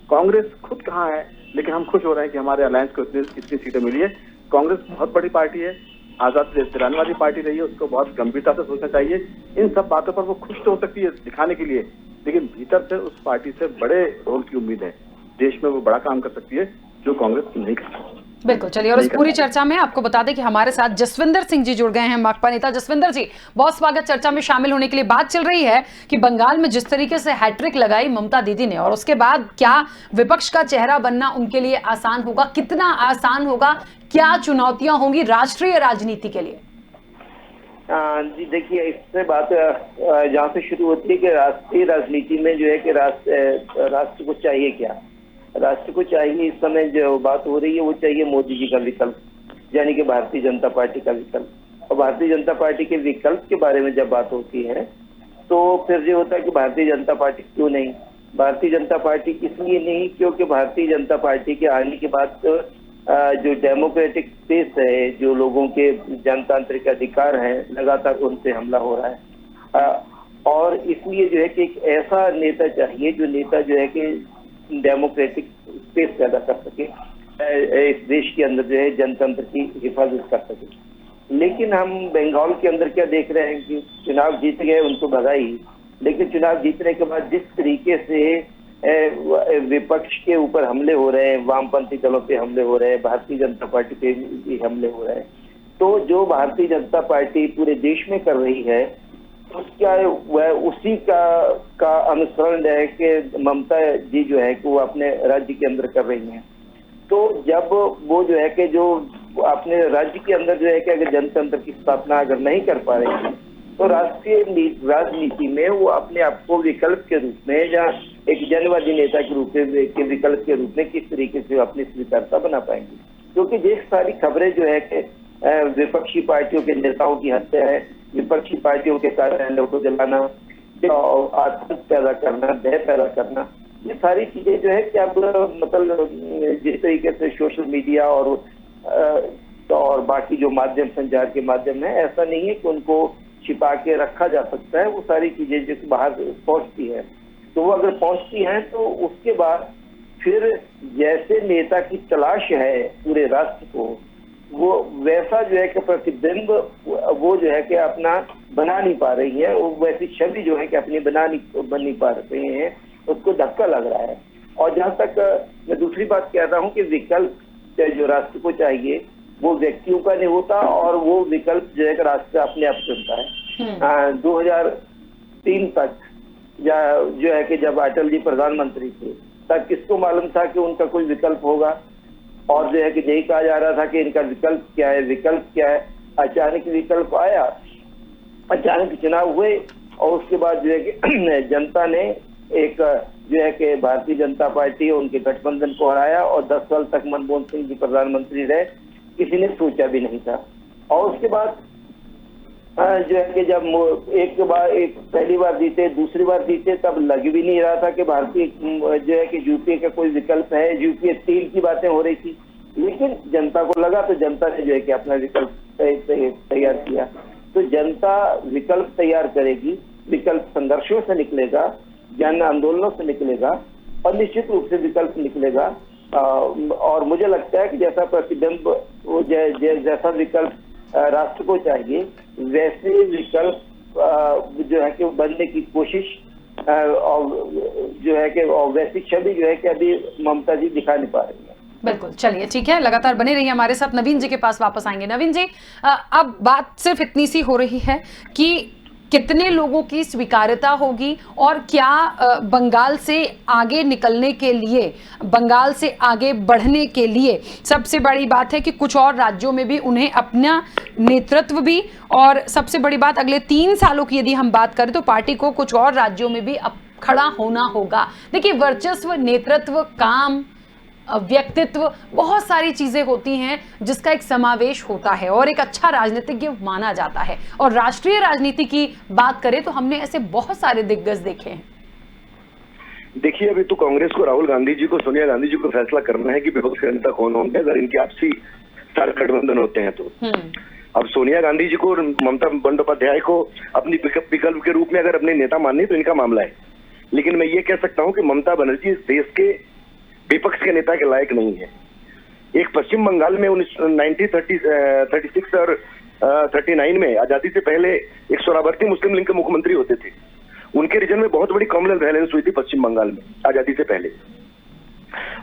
कांग्रेस खुद कहाँ है, लेकिन हम खुश हो रहे हैं कि हमारे अलायंस को इतनी सीटें मिली है। कांग्रेस बहुत बड़ी पार्टी है, आजाद देश दिलाने वाली पार्टी रही है, उसको बहुत गंभीरता से सोचना चाहिए। इन सब बातों पर वो खुश तो हो सकती है दिखाने के लिए, लेकिन भीतर से उस पार्टी से बड़े रोल की उम्मीद है। देश में वो बड़ा काम कर सकती है जो कांग्रेस नहीं कर सकती। बिल्कुल। चलिए, और इस पूरी चर्चा में आपको बता दें कि हमारे साथ जसविंदर सिंह जी जुड़ गए हैं, माकपा नेता। जसविंदर जी, बहुत स्वागत चर्चा में शामिल होने के लिए। बात चल रही है कि बंगाल में जिस तरीके से हैट्रिक लगाई ममता दीदी ने, और उसके बाद क्या विपक्ष का चेहरा बनना उनके लिए आसान होगा? कितना आसान होगा? क्या चुनौतियां होंगी राष्ट्रीय राजनीति के लिए? जी देखिए, इससे बात जहाँ से शुरू होती है कि राष्ट्रीय राजनीति में जो है कि राष्ट्र को चाहिए क्या। राष्ट्र को चाहिए, इस समय जो बात हो रही है वो चाहिए मोदी जी का विकल्प, यानी कि भारतीय जनता पार्टी का विकल्प। और भारतीय जनता पार्टी के विकल्प के बारे में जब बात होती है तो फिर ये होता है कि भारतीय जनता पार्टी क्यों नहीं। भारतीय जनता पार्टी इसलिए नहीं क्योंकि भारतीय जनता पार्टी के आने के बाद जो डेमोक्रेटिक स्पेस है, जो लोगों के जनतांत्रिक अधिकार हैं, लगातार उन पे हमला हो रहा है। और इसलिए जो है कि एक ऐसा नेता चाहिए जो नेता जो है कि डेमोक्रेटिक स्पेस पैदा कर सके। इस देश के अंदर जो है जनतंत्र की हिफाजत कर सके। लेकिन हम बंगाल के अंदर क्या देख रहे हैं कि चुनाव जीत गए, उनको बधाई, लेकिन चुनाव जीतने के बाद जिस तरीके से विपक्ष के ऊपर हमले हो रहे हैं, वामपंथी दलों पे हमले हो रहे हैं, भारतीय जनता पार्टी पे भी हमले हो रहे हैं, तो जो भारतीय जनता पार्टी पूरे देश में कर रही है उसका वह उसी का अनुसरण है कि ममता जी जो है कि वो अपने राज्य के अंदर कर रही हैं। तो जब वो जो है कि जो अपने राज्य के अंदर जो है कि अगर जनतंत्र की स्थापना अगर नहीं कर पा रही है तो राष्ट्रीय राजनीति में वो अपने आप को विकल्प के रूप में या एक जनवादी नेता के रूप में के विकल्प के रूप में किस तरीके से अपनी स्वीकारता बना पाएंगे। क्योंकि ये सारी खबरें जो है कि विपक्षी पार्टियों के नेताओं की हत्या है, विपक्षी पार्टियों के कार्यालयों को जलाना, आतंक पैदा करना, भय पैदा करना, ये सारी चीजें जो है कि अब मतलब जिस तरीके से सोशल मीडिया और बाकी जो माध्यम संचार के माध्यम है, ऐसा नहीं है कि उनको छिपा के रखा जा सकता है। वो सारी चीजें जो बाहर पहुंचती है, तो वो अगर पहुंचती हैं तो उसके बाद फिर जैसे नेता की तलाश है पूरे राष्ट्र को, वो वैसा जो है कि प्रतिबिंब वो जो है कि अपना बना नहीं पा रही है, वो वैसी छवि जो है कि अपनी बन नहीं पा रहे हैं, उसको धक्का लग रहा है। और जहां तक मैं दूसरी बात कह रहा हूं कि विकल्प जो राष्ट्र को चाहिए वो व्यक्तियों का नहीं होता, और वो विकल्प जो है कि राष्ट्र अपने आप चुनता है। 2003 तक जो है कि जब अटल जी प्रधानमंत्री थे तब किसको मालूम था कि उनका कोई विकल्प होगा, और जो है कि यही कहा जा रहा था कि इनका विकल्प क्या है, विकल्प क्या है। अचानक विकल्प आया, अचानक चुनाव हुए, और उसके बाद जो है कि जनता ने एक जो है कि भारतीय जनता पार्टी उनके गठबंधन को हराया, और 10 साल तक मनमोहन सिंह जी प्रधानमंत्री रहे, किसी ने सोचा भी नहीं था। और उसके बाद जो है कि जब एक पहली बार जीते, दूसरी बार जीते, तब लग भी नहीं रहा था कि भारतीय जो है कि यूपीए का कोई विकल्प है। यूपीए 3 की बातें हो रही थी, लेकिन जनता को लगा, तो जनता ने जो है कि अपना विकल्प तैयार किया। तो जनता विकल्प तैयार करेगी, विकल्प संघर्षों से निकलेगा, जन आंदोलनों से निकलेगा, और निश्चित रूप से विकल्प निकलेगा। और मुझे लगता है कि जैसा प्रतिबिंब जैसा विकल्प राष्ट्र को चाहिए, वैसे विकल्प जो है कि बनने की कोशिश और जो है कि वैसी छवि जो है कि अभी ममता जी दिखा नहीं पा रही है। बिल्कुल, चलिए ठीक है, लगातार बने रहिए हमारे साथ। नवीन जी के पास वापस आएंगे। नवीन जी, अब बात सिर्फ इतनी सी हो रही है कि कितने लोगों की स्वीकार्यता होगी, और क्या बंगाल से आगे निकलने के लिए, बंगाल से आगे बढ़ने के लिए सबसे बड़ी बात है कि कुछ और राज्यों में भी उन्हें अपना नेतृत्व भी, और सबसे बड़ी बात अगले 3 सालों की यदि हम बात करें तो पार्टी को कुछ और राज्यों में भी अब खड़ा होना होगा। देखिए, वर्चस्व, नेतृत्व, काम, व्यक्तित्व, बहुत सारी चीजें होती हैं जिसका एक समावेश होता है, और एक अच्छा राजनीतिज्ञ माना जाता है। और राष्ट्रीय राजनीति की बात करें तो हमने ऐसे बहुत सारे दिग्गज देखे हैं। देखिए, अभी तो कांग्रेस को, राहुल गांधी जी को, सोनिया गांधी जी को फैसला करना है कि विपक्ष के नेता कौन होंगे अगर इनके आपसी सारे गठबंधन होते हैं तो। अब सोनिया गांधी जी को, ममता बंदोपाध्याय को अपनी विकल्प के रूप में अगर अपने नेता मानने तो इनका मामला है, लेकिन मैं ये कह सकता हूं कि ममता बनर्जी इस देश के विपक्ष के नेता के लायक नहीं है। एक पश्चिम बंगाल में 1936 और 39 में आजादी से पहले एक सोहरावर्ती मुस्लिम लीग के मुख्यमंत्री होते थे। उनके रीजन में बहुत बड़ी कम्युनल वायलेंस हुई थी पश्चिम बंगाल में आजादी से पहले,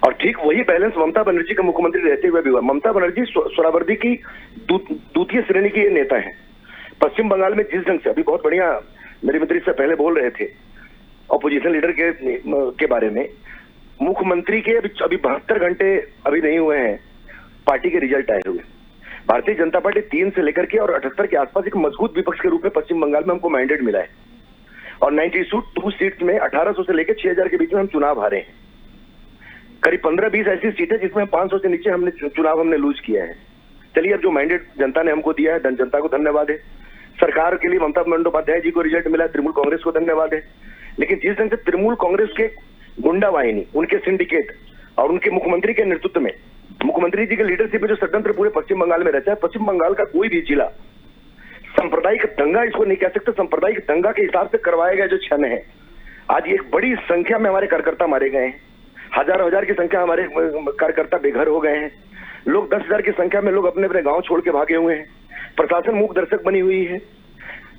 और ठीक वही बैलेंस ममता बनर्जी के मुख्यमंत्री रहते हुए भी हुआ। ममता बनर्जी सोहरावर्दी की द्वितीय श्रेणी की ये नेता है। पश्चिम बंगाल में जिस ढंग से, अभी बहुत बढ़िया मेरे मित्र से पहले बोल रहे थे ऑपोजिशन लीडर के बारे में, मुख्यमंत्री के अभी 72 घंटे अभी नहीं हुए हैं, पार्टी के रिजल्ट आए हुए। भारतीय जनता पार्टी 3 से लेकर के और 78 के आसपास एक मजबूत विपक्ष के रूप में पश्चिम बंगाल में हमको मैंडेट मिला है, और 92 सीट में 1800 से लेकर 6000 के बीच में हम चुनाव हारे हैं। करीब 15-20 ऐसी सीटें जिसमें 500 से नीचे चुनाव हमने लूज किया है। चलिए, अब जो मैंडेट जनता ने हमको दिया है, जनता को धन्यवाद है। सरकार के लिए ममता बंदोपाध्याय जी को रिजल्ट मिला है, तृणमूल कांग्रेस को धन्यवाद है। लेकिन जिस ढंग से तृणमूल कांग्रेस के गुंडा वाहिनी, उनके सिंडिकेट और उनके मुख्यमंत्री के नेतृत्व में, मुख्यमंत्री जी के लीडरशिप में जो षड्यंत्र पूरे पश्चिम बंगाल में रहता है, पश्चिम बंगाल का कोई भी जिला सांप्रदायिक दंगा इसको नहीं कह सकते, सांप्रदायिक दंगा के हिसाब से करवाए गए जो क्षण है, आज एक बड़ी संख्या में हमारे कार्यकर्ता मारे गए हैं, हजारों हजार की संख्या हमारे कार्यकर्ता बेघर हो गए हैं। लोग 10,000 की संख्या में लोग अपने अपने गांव छोड़ के भागे हुए हैं। प्रशासन मूक दर्शक बनी हुई है।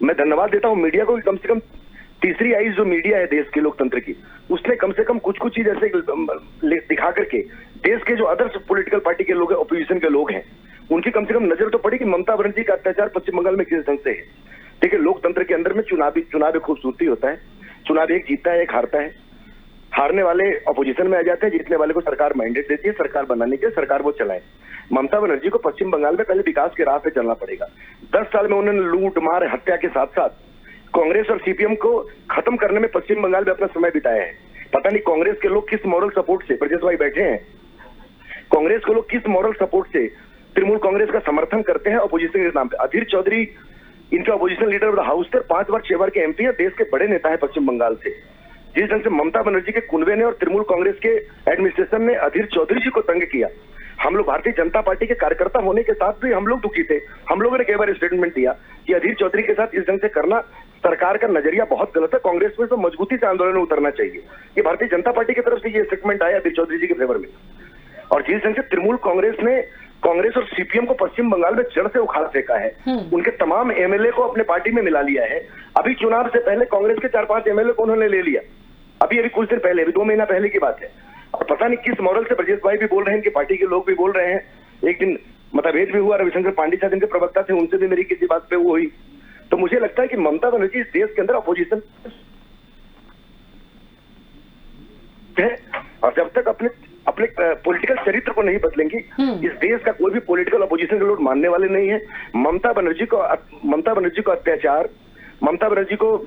मैं धन्यवाद देता हूं मीडिया को कि कम से कम तीसरी आई जो मीडिया है देश के लोकतंत्र की, उसने कम से कम कुछ चीज ऐसे दिखा करके देश के जो अदर पॉलिटिकल पार्टी के लोग हैं, ऑपोजिशन के लोग हैं, उनकी कम से कम नजर तो पड़ी कि ममता बनर्जी का अत्याचार पश्चिम बंगाल में किस ढंग से है। देखिए, लोकतंत्र के अंदर में चुनाव एक खूबसूरती होता है। चुनाव एक जीतता है, एक हारता है। हारने वाले अपोजिशन में आ जाते हैं, जीतने वाले को सरकार मैंडेट देती है, सरकार बनाने के सरकार वो चलाए। ममता बनर्जी को पश्चिम बंगाल में पहले विकास के राह पे चलना पड़ेगा। 10 साल में उन्होंने लूट मार हत्या के साथ साथ कांग्रेस और सीपीएम को खत्म करने में पश्चिम बंगाल में अपना समय बिताया है। पता नहीं कांग्रेस के लोग किस मॉरल सपोर्ट से, ब्रजेश भाई बैठे हैं, कांग्रेस के लोग किस मॉरल सपोर्ट से तृणमूल कांग्रेस का समर्थन करते हैं अपोजिशन के नाम पे। अधीर चौधरी इनके opposition leader of the house थे, 5 बार 6 बार के एमपी है, देश के बड़े नेता है पश्चिम बंगाल से। जिस ढंग से ममता बनर्जी के कुनबे ने और तृणमूल कांग्रेस के एडमिनिस्ट्रेशन ने अधीर चौधरी जी को तंग किया, हम लोग भारतीय जनता पार्टी के कार्यकर्ता होने के साथ भी हम लोग दुखी थे। हम लोगों ने कई बार स्टेटमेंट दिया कि अधीर चौधरी के साथ इस ढंग से करना सरकार का नजरिया बहुत गलत है, कांग्रेस में तो मजबूती से आंदोलन में उतरना चाहिए। ये भारतीय जनता पार्टी की तरफ से ये स्टेटमेंट आया अधीर चौधरी जी के फेवर में। और जिस ढंग से तृणमूल कांग्रेस ने कांग्रेस और सीपीएम को पश्चिम बंगाल में जड़ से उखाड़ फेंका है, उनके तमाम एमएलए को अपने पार्टी में मिला लिया है। अभी चुनाव से पहले कांग्रेस के 4-5 एमएलए को उन्होंने ले लिया, अभी कुछ दिन पहले, अभी 2 महीना पहले की बात है। और पता नहीं किस मॉरल से ब्रजेश भाई भी बोल रहे हैं, कि पार्टी के लोग भी बोल रहे हैं। एक दिन मतभेद भी हुआ, रविशंकर पांडे शायद इनके प्रवक्ता थे, उनसे भी मेरी किसी बात पे वो हुई। तो मुझे लगता है कि ममता बनर्जी इस देश के अंदर अपोजिशन है, और जब तक अपने पॉलिटिकल चरित्र को नहीं बदलेंगी, इस देश का कोई भी पॉलिटिकल अपोजिशन के लोग मानने वाले नहीं है। ममता बनर्जी को अत्याचार, ममता बनर्जी को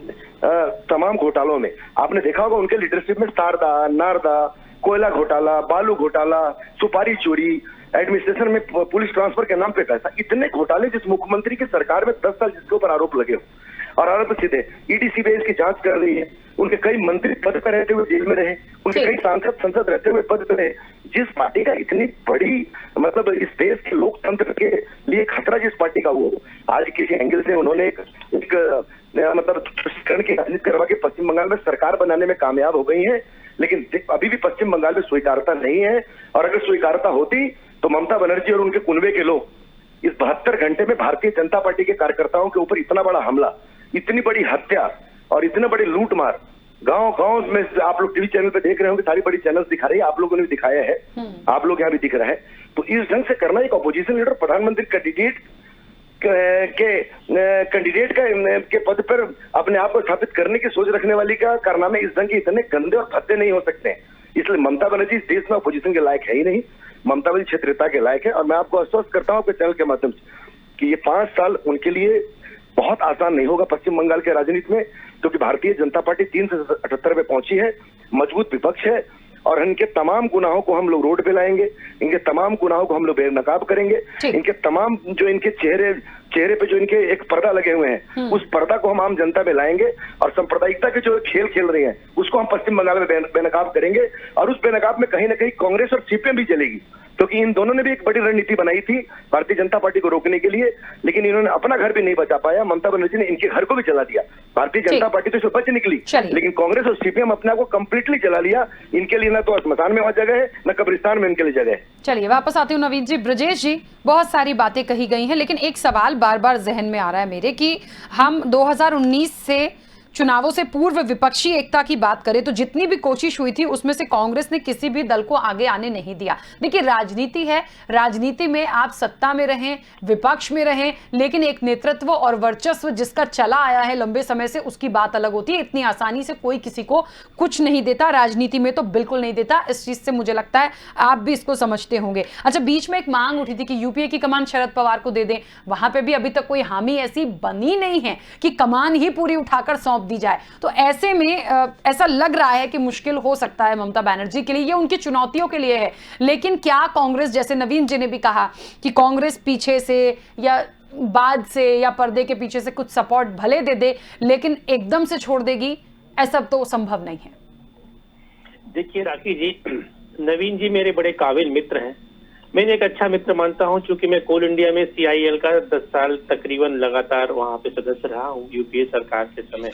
तमाम घोटालों में आपने देखा होगा, उनके लीडरशिप में शारदा, नारदा, कोयला घोटाला, बालू घोटाला, सुपारी चोरी, एडमिनिस्ट्रेशन में पुलिस ट्रांसफर के नाम पे पैसा, इतने घोटाले जिस मुख्यमंत्री की सरकार में 10 साल जिसके ऊपर आरोप लगे हो, और आरोप सीधे ईडी सीबीआई इसकी जांच कर रही है। उनके कई मंत्री पद पर रहते हुए जेल में रहे, उनके कई सांसद संसद रहते हुए पद पर रहे। जिस पार्टी का इतनी बड़ी मतलब इस देश के लोकतंत्र के लिए खतरा जिस पार्टी का, वो आज किसी एंगल से उन्होंने एक मतलब तुष्टिकरण की राजनीति करवा के पश्चिम बंगाल में सरकार बनाने में कामयाब हो गई है। लेकिन अभी भी पश्चिम बंगाल में स्वीकारता नहीं है, और अगर स्वीकारता होती तो ममता बनर्जी और उनके कुनबे के लोग इस 72 घंटे में भारतीय जनता पार्टी के कार्यकर्ताओं के ऊपर इतना बड़ा हमला, इतनी बड़ी हत्या और इतने बड़ी लूटमार, गांव में आप लोग टीवी चैनल पे देख रहे होंगे, सारी बड़ी चैनल्स दिखा रही है, आप लोगों ने भी दिखाया है, आप लोग यहाँ भी दिख रहा है। तो इस ढंग से करना एक अपोजिशन लीडर, प्रधानमंत्री कैंडिडेट के पद पर अपने आप को स्थापित करने की सोच रखने वाली का कारनामे इस ढंग के इतने गंदे और भद्दे नहीं हो सकते हैं। इसलिए ममता बनर्जी इस देश में अपोजिशन के लायक है ही नहीं, ममता बनर्जी क्षेत्रीयता के लायक है। और मैं आपको आश्वस्त करता हूं आपके चैनल के माध्यम से कि ये 5 साल उनके लिए बहुत आसान नहीं होगा पश्चिम बंगाल के राजनीति में, क्योंकि भारतीय जनता पार्टी 3 से 78 पे पहुंची है, मजबूत विपक्ष है, और इनके तमाम गुनाहों को हम लोग रोड पे लाएंगे, इनके तमाम गुनाहों को हम लोग बेनकाब करेंगे, इनके तमाम जो इनके चेहरे पे जो इनके एक पर्दा लगे हुए हैं, उस पर्दा को हम आम जनता में लाएंगे, और सांप्रदायिकता के जो खेल खेल रही हैं उसको हम पश्चिम बंगाल में बेनकाब करेंगे। और उस बेनकाब में कहीं ना कहीं कांग्रेस और सीपीएम भी चलेगी, क्योंकि इन दोनों ने भी एक बड़ी रणनीति बनाई थी भारतीय जनता पार्टी को रोकने के लिए, लेकिन इन्होंने अपना घर भी नहीं बचा पाया। ममता बनर्जी ने इनके घर को भी जला दिया। भारतीय जनता पार्टी तो बच निकली, लेकिन कांग्रेस और सीपीएम अपने आप को कंप्लीटली जला लिया। इनके लिए ना तो श्मशान में वहां जगह है, न कब्रिस्तान में इनके लिए जगह है। चलिए वापस आती हूँ नवीन जी। ब्रजेश जी, बहुत सारी बातें कही गई हैं, लेकिन एक सवाल बार बार जहन में आ रहा है मेरे कि हम 2019 से चुनावों से पूर्व विपक्षी एकता की बात करें तो जितनी भी कोशिश हुई थी उसमें से कांग्रेस ने किसी भी दल को आगे आने नहीं दिया। देखिए, राजनीति है, राजनीति में आप सत्ता में रहें, विपक्ष में रहें, लेकिन एक नेतृत्व और वर्चस्व जिसका चला आया है लंबे समय से, उसकी बात अलग होती है। इतनी आसानी से कोई किसी को कुछ नहीं देता, राजनीति में तो बिल्कुल नहीं देता। इस चीज से मुझे लगता है आप भी इसको समझते होंगे। अच्छा, बीच में एक मांग उठी थी कि यूपीए की कमान शरद पवार को दे दें, वहां पर भी अभी तक कोई हामी ऐसी बनी नहीं है कि कमान ही पूरी उठाकर सौंप दी जाए। तो ऐसे में ऐसा लग रहा है कि मुश्किल हो सकता है ममता बनर्जी के लिए, ये उनकी चुनौतियों के लिए है। लेकिन क्या कांग्रेस, जैसे नवीन जी ने भी कहा कि कांग्रेस पीछे से या बाद से या पर्दे के पीछे से कुछ सपोर्ट भले दे दे, लेकिन एकदम से छोड़ देगी, ऐसा तो संभव नहीं है। देखिए राखी जी, नवीन जी मेरे बड़े काबिल मित्र हैं, मैं एक अच्छा मित्र मानता हूं, चूंकि मैं कोल इंडिया में CIL का 10 साल तकरीबन लगातार वहां पे सदस्य रहा हूं यूपीए सरकार के समय।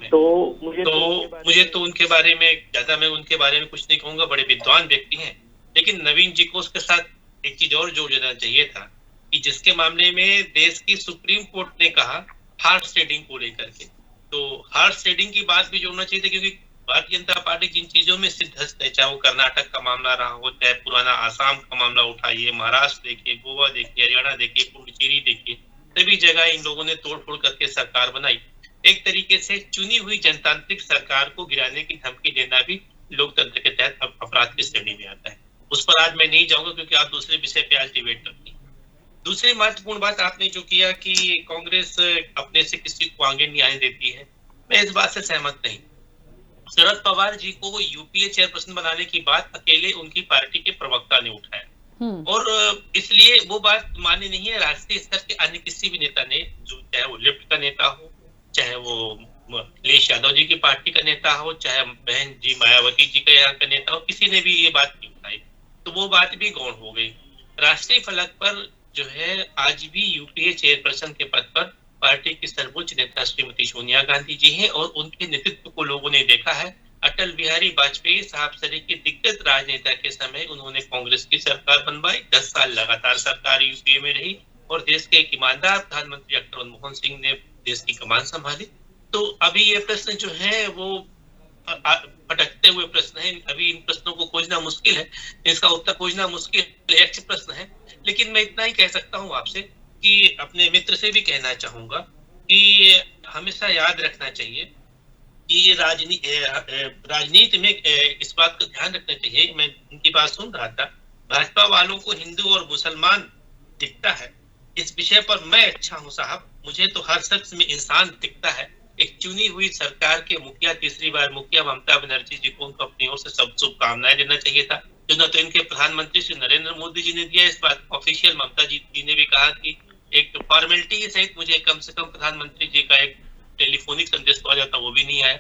तो मुझे तो उनके बारे में ज्यादा, मैं उनके बारे में कुछ नहीं कहूंगा, बड़े विद्वान व्यक्ति हैं। लेकिन नवीन जी को उसके साथ एक चीज और जोड़ देना चाहिए था कि जिसके मामले में देश की सुप्रीम कोर्ट ने कहा हार्स ट्रेडिंग को लेकर के, तो हार्स ट्रेडिंग की बात भी जोड़ना चाहिए था, क्योंकि भारतीय जनता पार्टी जिन चीजों में सिद्धस्त है, चाहे वो कर्नाटक का मामला रहा हो, चाहे पुराना आसाम का मामला उठाइए, महाराष्ट्र देखिए, गोवा देखिए, हरियाणा देखिए, पुडुचेरी देखिए, सभी जगह इन लोगों ने तोड़-फोड़ करके सरकार बनाई। एक तरीके से चुनी हुई जनतांत्रिक सरकार को गिराने की धमकी देना भी लोकतंत्र के तहत अपराध की श्रेणी में आता है। उस पर आज मैं नहीं जाऊंगा, क्योंकि आप दूसरे विषय पे आज डिबेट करती हैं। दूसरी महत्वपूर्ण बात आपने जो किया कि कांग्रेस अपने से किसी को आगे नहीं आने देती है, मैं इस बात से सहमत नहीं। शरद पवार जी को यूपीए चेयरपर्सन बनाने की बात अकेले उनकी पार्टी के प्रवक्ता ने उठाया, और इसलिए वो बात मानी नहीं है राष्ट्रीय स्तर के अन्य किसी भी नेता ने, जो चाहे वो लेफ्ट का नेता हो, चाहे वो अखिलेश यादव जी की पार्टी का नेता हो, चाहे बहन जी मायावती जी का यहाँ का नेता हो, किसी ने भी ये बात नहीं उठाई, तो वो बात भी गौण हो गई। राष्ट्रीय फलक पर जो है आज भी यूपीए चेयरपर्सन के पद पर पार्टी की सर्वोच्च नेता श्रीमती सोनिया गांधी जी हैं, और उनके नेतृत्व को लोगों ने देखा है। अटल बिहारी वाजपेयी साहब सरी के दिग्गज राजनेता के समय उन्होंने कांग्रेस की सरकार बनवाई, 10 साल लगातार सरकार यूपीए में रही, और देश के एक ईमानदार प्रधानमंत्री डॉक्टर मनमोहन सिंह ने देश की कमान संभाली। तो अभी ये प्रश्न जो है वो भटकते हुए प्रश्न है, अभी इन प्रश्नों को खोजना मुश्किल है, इसका उत्तर खोजना मुश्किल एक प्रश्न है। लेकिन मैं इतना ही कह सकता हूँ आपसे कि अपने मित्र से भी कहना चाहूंगा कि हमेशा याद रखना चाहिए कि राजनीति में इस बात का ध्यान रखना चाहिए। मैं उनकी बात सुन रहा था, भाजपा वालों को हिंदू और मुसलमान दिखता है, इस विषय पर मैं अच्छा हूँ साहब, मुझे तो हर शख्स में इंसान दिखता है। एक चुनी हुई सरकार के मुखिया, तीसरी बार मुखिया ममता बनर्जी जी को उनको अपनी ओर से सब शुभकामनाएं देना चाहिए था, जो न तो इनके प्रधानमंत्री श्री नरेंद्र मोदी जी ने दिया। इस बात ऑफिशियल ममता जी ने भी कहा कि एक फॉर्मेलिटी के सहित मुझे कम से कम प्रधानमंत्री जी का एक टेलीफोनिक संदेश तो आ जाता, वो भी नहीं आया।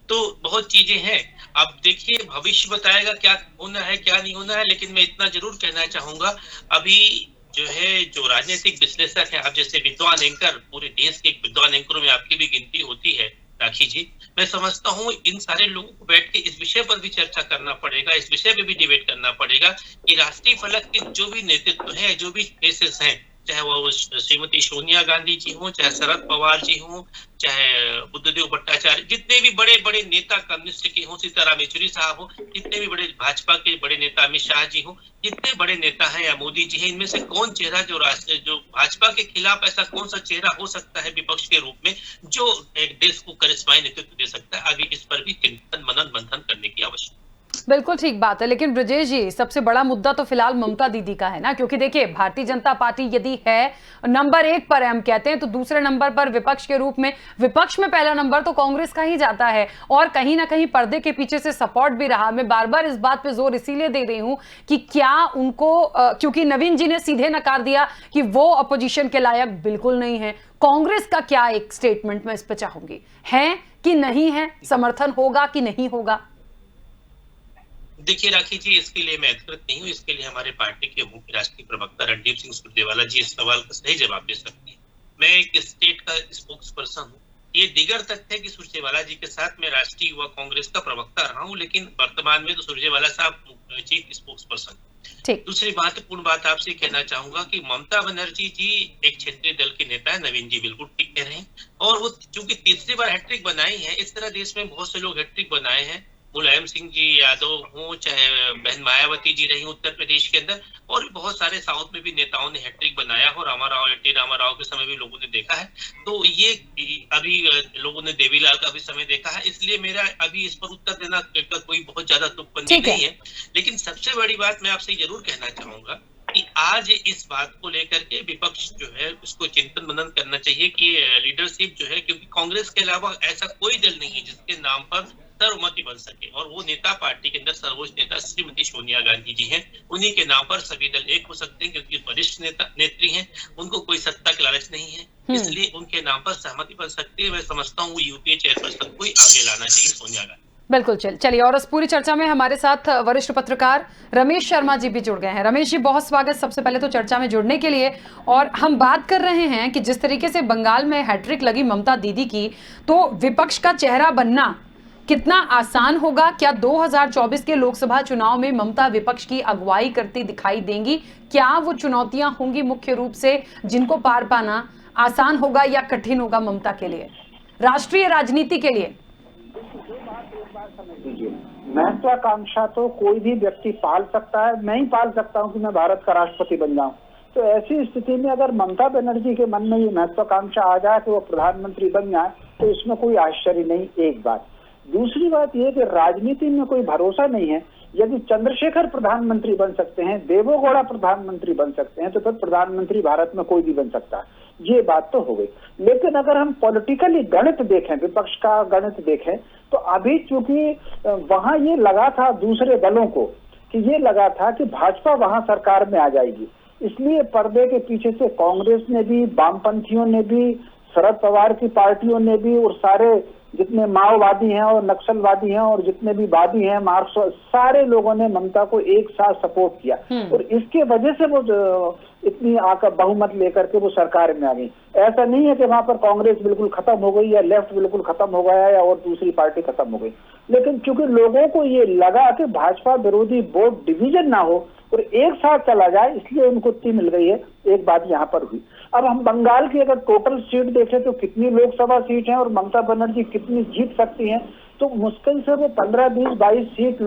तो बहुत चीजें हैं, अब देखिए भविष्य बताएगा क्या होना है क्या नहीं होना है। लेकिन मैं इतना जरूर कहना चाहूंगा, अभी जो है जो राजनीतिक विश्लेषक है, आप जैसे विद्वान एंकर, पूरे देश के विद्वान एंकरों में आपकी भी गिनती होती है राखी जी, मैं समझता हूँ इन सारे लोगों को बैठ के इस विषय पर भी चर्चा करना पड़ेगा, इस विषय पे भी डिबेट करना पड़ेगा कि राष्ट्रीय फलक के जो भी नेतृत्व है, जो भी केसेस हैं, चाहे वो श्रीमती सोनिया गांधी जी हो, चाहे शरद पवार जी हो, चाहे बुद्धदेव भट्टाचार्य, जितने भी बड़े बड़े नेता कम्युनिस्ट के हों, सीताराम येचुरी साहब हो, जितने भी बड़े भाजपा के बड़े नेता अमित शाह जी हो, जितने बड़े नेता हैं या मोदी जी हैं, इनमें से कौन चेहरा जो भाजपा के खिलाफ ऐसा कौन सा चेहरा हो सकता है विपक्ष के रूप में, जो एक देश को करिश्माई नेतृत्व दे सकता है। अभी इस पर भी चिंतन मनन मंथन करने की आवश्यकता। बिल्कुल ठीक बात है, लेकिन ब्रजेश जी सबसे बड़ा मुद्दा तो फिलहाल ममता दीदी का है ना, क्योंकि देखिए भारतीय जनता पार्टी यदि है नंबर 1 पर हम कहते हैं, तो दूसरे नंबर पर विपक्ष के रूप में, विपक्ष में पहला नंबर तो कांग्रेस का ही जाता है, और कहीं ना कहीं पर्दे के पीछे से सपोर्ट भी रहा। मैं बार बार इस बात पे जोर इसीलिए दे रही हूं कि क्या उनको क्योंकि नवीन जी ने सीधे नकार दिया कि वो अपोजिशन के लायक बिल्कुल नहीं है। कांग्रेस का क्या एक स्टेटमेंट मैं इस पर चाहूंगी, है कि नहीं है, समर्थन होगा कि नहीं होगा? देखिए राखी जी, इसके लिए मैं अधिकृत नहीं हूँ, इसके लिए हमारे पार्टी के मुख्य राष्ट्रीय प्रवक्ता रणदीप सिंह सुरजेवाला जी इस सवाल का सही जवाब दे सकते हैं। मैं एक स्टेट का स्पोक्स पर्सन हूँ। ये दिगर तथ्य है कि सुरजेवाला जी के साथ मैं राष्ट्रीय युवा कांग्रेस का प्रवक्ता रहा हूँ, लेकिन वर्तमान में तो सुरजेवाला साहब चीफ स्पोक्स पर्सन। दूसरी महत्वपूर्ण बात आपसे कहना चाहूंगा कि ममता बनर्जी जी एक क्षेत्रीय दल के नेता है, नवीन जी बिल्कुल ठीक कह रहे हैं, और वो चूंकि तीसरी बार हैट्रिक बनाई है, इस तरह देश में बहुत से लोग हैट्रिक बनाए हैं, मुलायम सिंह जी यादव हो, चाहे बहन मायावती जी रही उत्तर प्रदेश के अंदर, और बहुत सारे साउथ में भी नेताओं ने हैट्रिक बनाया, और एनटी रामाराव के समय भी लोगों ने देखा है। तो ये अभी लोगों ने देवीलाल का भी समय देखा है, इसलिए मेरा अभी इस पर उत्तर देना कोई बहुत ज्यादा तुकबंदी नहीं है। लेकिन सबसे बड़ी बात मैं आपसे जरूर कहना चाहूंगा कि आज इस बात को लेकर के विपक्ष जो है उसको चिंतन मनन करना चाहिए कि लीडरशिप जो है, क्योंकि कांग्रेस के अलावा ऐसा कोई दल नहीं है जिसके नाम पर सर्वमति बन सके, और वो नेता पार्टी के अंदर सर्वोच्च नेता श्रीमती सोनिया गांधी जी हैं। उन्हीं के नाम पर सभी दल एक हो सकते हैं, क्योंकि वरिष्ठ नेत्री हैं, उनको कोई सत्ता के लालच नहीं है, इसलिए उनके नाम पर सहमति बन सकती है। मैं समझता हूँ यूपीए चेयरपर्सन को आगे लाना चाहिए सोनिया गांधी। बिल्कुल। चलिए, और इस पूरी चर्चा में हमारे साथ वरिष्ठ पत्रकार रमेश शर्मा जी भी जुड़ गए हैं। रमेश जी, बहुत स्वागत सबसे पहले तो चर्चा में जुड़ने के लिए। और हम बात कर रहे हैं कि जिस तरीके से बंगाल में हैट्रिक लगी ममता दीदी की, तो विपक्ष का चेहरा बनना कितना आसान होगा? क्या 2024 के लोकसभा चुनाव में ममता विपक्ष की अगुवाई करती दिखाई देंगी? क्या वो चुनौतियां होंगी मुख्य रूप से जिनको पार पाना आसान होगा या कठिन होगा ममता के लिए, राष्ट्रीय राजनीति के लिए? महत्वाकांक्षा तो कोई भी व्यक्ति पाल सकता है। मैं ही पाल सकता हूं कि मैं भारत का राष्ट्रपति बन जाऊं। तो ऐसी स्थिति में अगर ममता बनर्जी के मन में ये महत्वाकांक्षा आ जाए कि वो प्रधानमंत्री बन जाए, तो इसमें कोई आश्चर्य नहीं। एक बात। दूसरी बात यह कि राजनीति में कोई भरोसा नहीं है। यदि चंद्रशेखर प्रधानमंत्री बन सकते हैं, देवेगौड़ा प्रधानमंत्री बन सकते हैं, तो फिर प्रधानमंत्री भारत में कोई भी बन सकता है। ये बात तो हो गई। लेकिन अगर हम पॉलिटिकली गणित देखें, विपक्ष का गणित देखें, तो अभी चूंकि वहां ये लगा था दूसरे दलों को कि ये लगा था कि भाजपा वहां सरकार में आ जाएगी, इसलिए पर्दे के पीछे से कांग्रेस ने भी, वामपंथियों ने भी, शरद पवार की पार्टियों ने भी, और सारे जितने माओवादी हैं और नक्सलवादी हैं और जितने भी वादी हैं, मार्क्सवादी, सारे लोगों ने ममता को एक साथ सपोर्ट किया। और इसके वजह से वो इतनी आकर बहुमत लेकर के वो सरकार में आ गई। ऐसा नहीं है कि वहां पर कांग्रेस बिल्कुल खत्म हो गई या लेफ्ट बिल्कुल खत्म हो गया या और दूसरी पार्टी खत्म हो गई। लेकिन क्योंकि लोगों को ये लगा कि भाजपा विरोधी वोट डिवीजन ना हो और एक साथ चला जाए, इसलिए उनको इतनी मिल गई है। एक बात यहाँ पर हुई। अब हम बंगाल की अगर टोटल सीट देखें तो कितनी लोकसभा सीट है और ममता बनर्जी कितनी जीत सकती हैं, तो मुश्किल से वो 15, 20, 22 सीट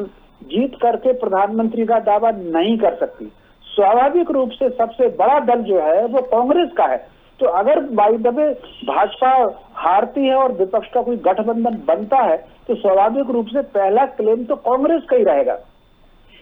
जीत करके प्रधानमंत्री का दावा नहीं कर सकती। स्वाभाविक रूप से सबसे बड़ा दल जो है वो कांग्रेस का है। तो अगर बाई द वे भाजपा हारती है और विपक्ष का कोई गठबंधन बनता है, तो स्वाभाविक रूप से पहला क्लेम तो कांग्रेस का ही रहेगा।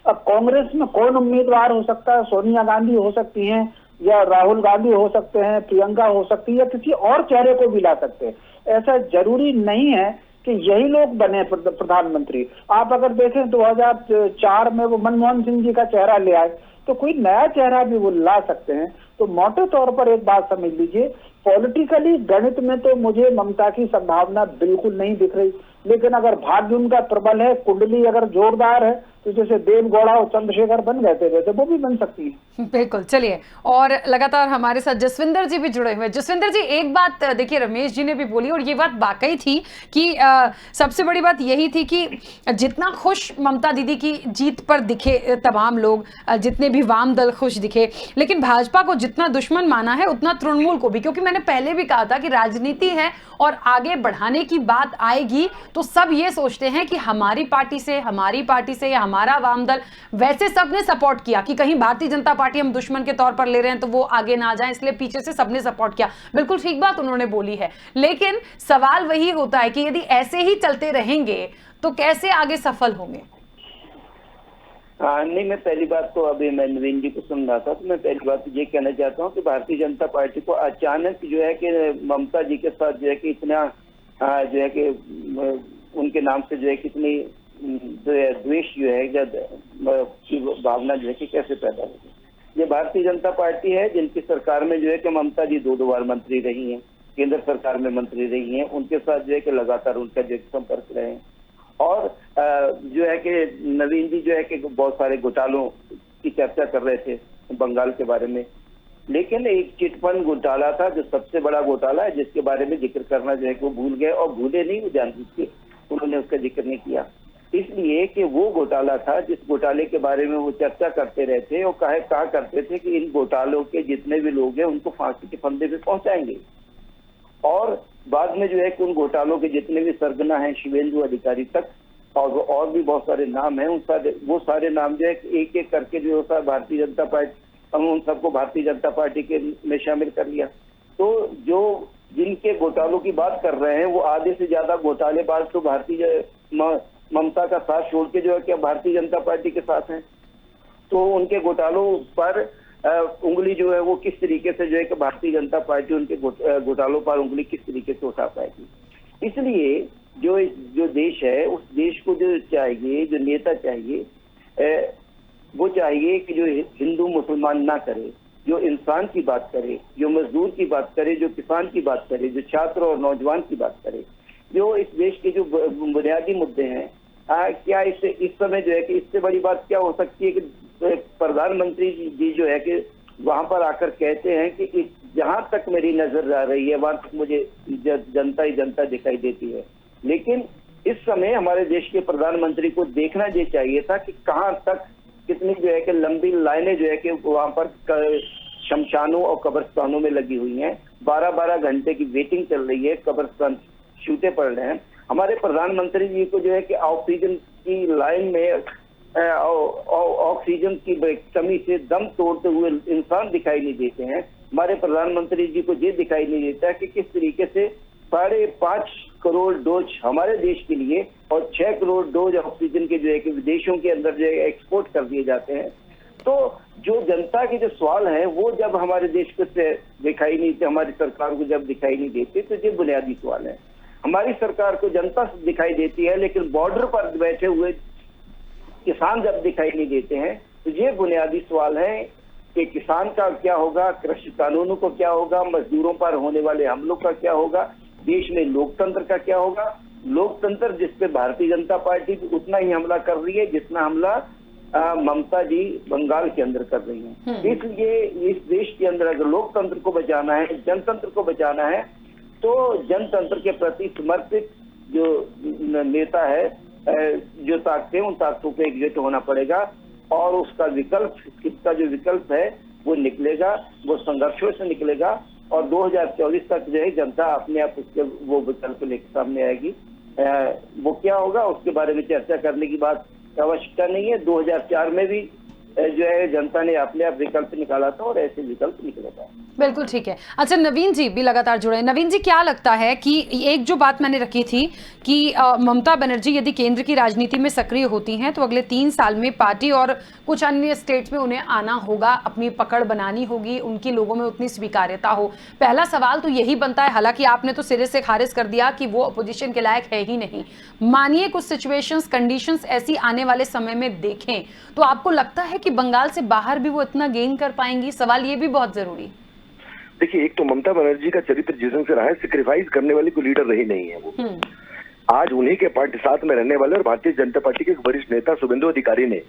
अब कांग्रेस में कौन उम्मीदवार हो सकता है? सोनिया गांधी हो सकती हैं, या राहुल गांधी हो सकते हैं, प्रियंका हो सकती है, या किसी और चेहरे को भी ला सकते हैं। ऐसा जरूरी नहीं है कि यही लोग बने प्रधानमंत्री। आप अगर देखें 2004 में वो मनमोहन सिंह जी का चेहरा ले आए, तो कोई नया चेहरा भी वो ला सकते हैं। तो मोटे तौर पर एक बात समझ लीजिए, पॉलिटिकली गणित में तो मुझे ममता की संभावना बिल्कुल नहीं दिख रही। लेकिन अगर भाग्य उनका प्रबल है, कुंडली अगर जोरदार है, तो जैसे देवेगौड़ा और चंद्रशेखर बन गए थे वैसे वो भी बन सकती है। बिल्कुल। चलिए, और लगातार हमारे साथ जसविंदर जी भी जुड़े हुए हैं। जसविंदर जी, एक बात देखिए, रमेश जी ने भी बोली और ये बात वाकई थी कि सबसे बड़ी बात यही थी कि जितना खुश ममता दीदी की जीत पर दिखे तमाम लोग, जितने भी वाम दल खुश दिखे, लेकिन भाजपा को जितना दुश्मन माना है उतना तृणमूल को भी। क्योंकि मैंने पहले भी कहा था कि राजनीति है और आगे बढ़ाने की बात आएगी तो सब ये सोचते हैं कि हमारी पार्टी से या हमारा वाम दल, वैसे सबने सपोर्ट किया कि कहीं भारतीय जनता पार्टी हम दुश्मन के तौर पर ले रहे हैं तो वो आगे ना जाए, इसलिए पीछे से सबने सपोर्ट किया। बिल्कुल ठीक बात उन्होंने बोली है। लेकिन सवाल वही होता है कि यदि ऐसे ही चलते रहेंगे तो कैसे आगे सफल होंगे? नहीं, मैं पहली बात तो अभी मैं नवीन जी को सुन रहा था, तो मैं पहली बात ये कहना चाहता हूँ कि भारतीय जनता पार्टी को अचानक जो है कि ममता जी के साथ जो है कि इतना जो है कि उनके नाम से जो है कितनी द्वेष जो है भावना जो है कि कैसे पैदा होगी। ये भारतीय जनता पार्टी है जिनकी सरकार में जो है कि ममता जी 2 बार मंत्री रही हैं, केंद्र सरकार में मंत्री रही हैं, उनके साथ जो है कि लगातार उनका जो संपर्क रहे हैं। और जो है कि नवीन जी जो है कि बहुत सारे घोटालों की चर्चा कर रहे थे बंगाल के बारे में, लेकिन एक चिटफंड घोटाला था जो सबसे बड़ा घोटाला है, जिसके बारे में जिक्र करना जो है कि वो भूल गए, और भूले नहीं, वो जानबूझ के उन्होंने उसका जिक्र नहीं किया, इसलिए कि वो घोटाला था जिस घोटाले के बारे में वो चर्चा करते रहते और कहा करते थे कि इन घोटालों के जितने भी लोग हैं उनको फांसी के फंदे पे पहुंचाएंगे। और बाद में जो है कि उन घोटालों के जितने भी सरगना हैं शिवेंदु अधिकारी तक और भी बहुत सारे नाम हैं, वो सारे नाम जो है एक एक करके जो होता है भारतीय जनता पार्टी, हम उन सबको भारतीय जनता पार्टी के में शामिल कर लिया। तो जो जिनके घोटालों की बात कर रहे हैं वो आधे से ज्यादा घोटालेबाज तो भारतीय ममता का साथ छोड़ के जो है कि भारतीय जनता पार्टी के साथ हैं। तो उनके घोटालों पर उंगली जो है वो किस तरीके से जो है कि भारतीय जनता पार्टी उनके घोटालों पर उंगली किस तरीके से उठा पाएगी। इसलिए जो देश है उस देश को जो चाहिए, जो नेता चाहिए, वो चाहिए कि जो हिंदू मुसलमान ना करे, जो इंसान की बात करे, जो मजदूर की बात करे, जो किसान की बात करे, जो छात्र और नौजवान की बात करे, जो इस देश के जो बुनियादी मुद्दे हैं क्या इस समय जो है कि इससे बड़ी बात क्या हो सकती है कि प्रधानमंत्री जी जो है कि वहां पर आकर कहते हैं कि जहां तक मेरी नजर आ रही है वहां तक मुझे जनता ही जनता दिखाई देती है। लेकिन इस समय हमारे देश के प्रधानमंत्री को देखना ये चाहिए था कि कहां तक कितनी जो है कि लंबी लाइनें जो है कि वहां पर शमशानों और कब्रिस्तानों में लगी हुई हैं। 12-12 घंटे की वेटिंग चल रही है, कब्रिस्तान छूटे पड़ रहे हैं। हमारे प्रधानमंत्री जी को जो है कि ऑक्सीजन की लाइन में ऑक्सीजन की कमी से दम तोड़ते हुए इंसान दिखाई नहीं देते हैं। हमारे प्रधानमंत्री जी को ये दिखाई नहीं देता कि किस तरीके से 5.5 करोड़ डोज हमारे देश के लिए और 6 करोड़ डोज ऑक्सीजन के जो है कि विदेशों के अंदर जो है एक्सपोर्ट कर दिए जाते हैं। तो जो जनता के जो सवाल हैं वो जब हमारे देश को दिखाई नहीं देते, हमारी सरकार को जब दिखाई नहीं देते, तो ये बुनियादी सवाल है। हमारी सरकार को जनता दिखाई देती है लेकिन बॉर्डर पर बैठे हुए किसान जब दिखाई नहीं देते हैं, तो ये बुनियादी सवाल है कि किसान का क्या होगा, कृषि कानूनों को क्या होगा, मजदूरों पर होने वाले हमलों का क्या होगा, देश में लोकतंत्र का क्या होगा। लोकतंत्र जिस पे भारतीय जनता पार्टी उतना ही हमला कर रही है जितना हमला ममता जी बंगाल के अंदर कर रही हैं। इसलिए इस देश के अंदर अगर लोकतंत्र को बचाना है, जनतंत्र को बचाना है, तो जनतंत्र के प्रति समर्पित जो नेता है, जो ताकतें, उन ताकतों को एकजुट होना पड़ेगा और उसका विकल्प, इसका जो विकल्प है वो निकलेगा, वो संघर्षों से निकलेगा और 2024 तक जो है जनता अपने आप उसके वो विकल्प लेकर सामने आएगी। वो क्या होगा उसके बारे में चर्चा करने की बात आवश्यकता नहीं है। 2004 में भी जो है जनता ने अपने आप विकल्प निकाला था और ऐसे विकल्प निकलेगा। बिल्कुल ठीक है। अच्छा, नवीन जी भी लगातार जुड़े हैं। नवीन जी, क्या लगता है कि एक जो बात मैंने रखी थी कि ममता बनर्जी यदि केंद्र की राजनीति में सक्रिय होती हैं तो अगले 3 साल में पार्टी और कुछ अन्य स्टेट्स में उन्हें आना होगा, अपनी पकड़ बनानी होगी, उनकी लोगों में उतनी स्वीकार्यता हो। पहला सवाल तो यही बनता है, हालांकि आपने तो सिरे से खारिज कर दिया कि वो अपोजिशन के लायक है ही नहीं। मानिए कुछ सिचुएशंस, कंडीशंस ऐसी आने वाले समय में देखें तो आपको लगता है कि बंगाल से बाहर भी वो इतना गेन कर पाएंगी? सवाल ये भी बहुत जरूरी। देखिए, एक तो ममता बनर्जी का चरित्र जिस ढंग से रहा है, सेक्रीफाइस करने वाली कोई लीडर रही नहीं है वो। आज उन्हीं के पार्टी साथ में रहने वाले और भारतीय जनता पार्टी के एक वरिष्ठ नेता शुभेंदु अधिकारी ने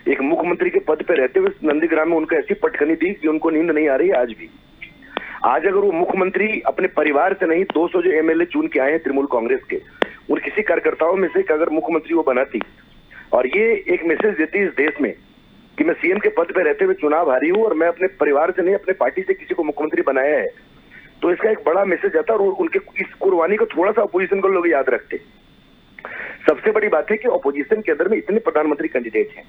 एक मुख्यमंत्री के पद पे रहते हुए नंदीग्राम में उनको ऐसी पटखनी दी कि उनको नींद नहीं आ रही है आज भी। आज अगर वो मुख्यमंत्री अपने परिवार से नहीं, 200 जो एमएलए चुन के आए हैं तृणमूल कांग्रेस के, उन किसी कार्यकर्ताओं में से अगर मुख्यमंत्री वो बनाती और ये एक मैसेज देती इस देश में कि मैं सीएम के पद पे रहते हुए चुनाव हारी हूं और मैं अपने परिवार से नहीं, अपने पार्टी से किसी को मुख्यमंत्री बनाया है, तो इसका एक बड़ा मैसेज आता है और उनके इस कुर्बानी को थोड़ा सा अपोजिशन को लोग याद रखते। सबसे बड़ी बात है कि अपोजिशन के अंदर में इतने प्रधानमंत्री कैंडिडेट हैं।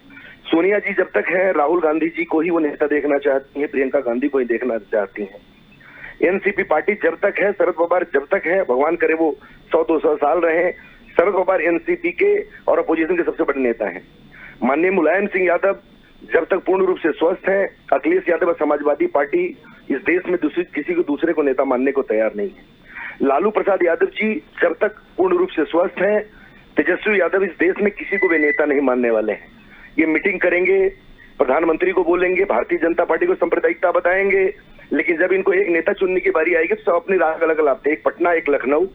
सोनिया जी जब तक है, राहुल गांधी जी को ही वो नेता देखना चाहती है, प्रियंका गांधी को ही देखना चाहती है। एनसीपी पार्टी जब तक है, शरद पवार जब तक है, भगवान करे वो 100-200 साल रहे, शरद पवार एनसीपी के और अपोजिशन के सबसे बड़े नेता हैं। माननीय मुलायम सिंह यादव जब तक पूर्ण रूप से स्वस्थ है, अखिलेश यादव समाजवादी पार्टी इस देश में किसी को दूसरे को नेता मानने को तैयार नहीं है। लालू प्रसाद यादव जी जब तक पूर्ण रूप से स्वस्थ हैं, तेजस्वी यादव इस देश में किसी को भी नेता नहीं मानने वाले हैं। ये मीटिंग करेंगे, प्रधानमंत्री को बोलेंगे, भारतीय जनता पार्टी को सांप्रदायिकता बताएंगे, लेकिन जब इनको एक नेता चुनने की बारी आएगी तो सब अपनी राग अलग लाते हैं। एक पटना, एक लखनऊ,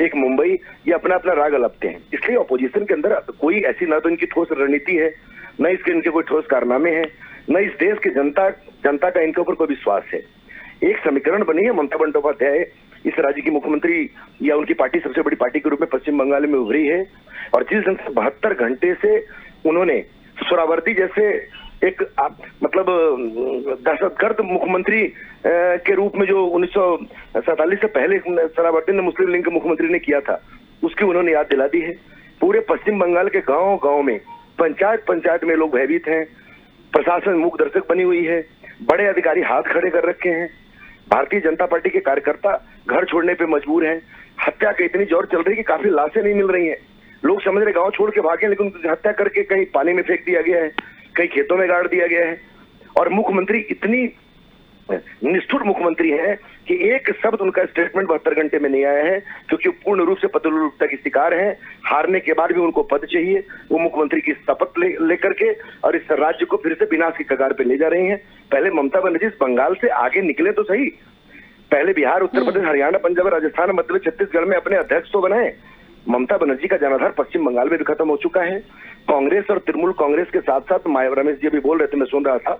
एक मुंबई, ये अपना अपना राग अलगते हैं। इसलिए अपोजिशन के अंदर कोई ऐसी ना तो इनकी ठोस रणनीति है, न इसके इनके कोई ठोस कारनामे हैं, न इस देश की जनता का इनके ऊपर कोई विश्वास है। एक समीकरण बनी है, ममता बंदोपाध्याय इस राज्य की मुख्यमंत्री या उनकी पार्टी सबसे बड़ी पार्टी के रूप में पश्चिम बंगाल में उभरी है और जिस ढंग से 72 घंटे से उन्होंने सोहरावर्दी जैसे एक मतलब दहशतगर्द मुख्यमंत्री के रूप में जो 1947 से पहले सोहरावर्दी ने मुस्लिम लीग के मुख्यमंत्री ने किया था, उसकी उन्होंने याद दिला दी है। पूरे पश्चिम बंगाल के गांव में, पंचायत में लोग भयभीत हैं, प्रशासन मूक दर्शक बनी हुई है, बड़े अधिकारी हाथ खड़े कर रखे हैं, भारतीय जनता पार्टी के कार्यकर्ता घर छोड़ने पे मजबूर हैं, हत्या के इतनी जोर चल रही है कि काफी लाशें नहीं मिल रही हैं। लोग समझ रहे गांव छोड़ के भागे, लेकिन उनकी हत्या करके कहीं पानी में फेंक दिया गया है, कहीं खेतों में गाड़ दिया गया है। और मुख्यमंत्री इतनी निष्ठुर मुख्यमंत्री हैं कि एक शब्द उनका स्टेटमेंट 72 घंटे में नहीं आया है, क्योंकि पूर्ण रूप से पदोन्नति के शिकार हैं। हारने के बाद भी उनको पद चाहिए, वो मुख्यमंत्री की शपथ लेकर के और इस राज्य को फिर से विनाश की कगार पे ले जा रही हैं। पहले ममता बनर्जी बंगाल से आगे निकले तो सही, पहले बिहार, उत्तर प्रदेश, हरियाणा, पंजाब, राजस्थान, मध्य प्रदेश, छत्तीसगढ़ में अपने अध्यक्ष तो बनाए, ममता बनर्जी का जनाधार पश्चिम बंगाल में भी खत्म हो चुका है। कांग्रेस और तृणमूल कांग्रेस के साथ साथ रमेश जी भी बोल रहे थे, मैं सुन रहा था,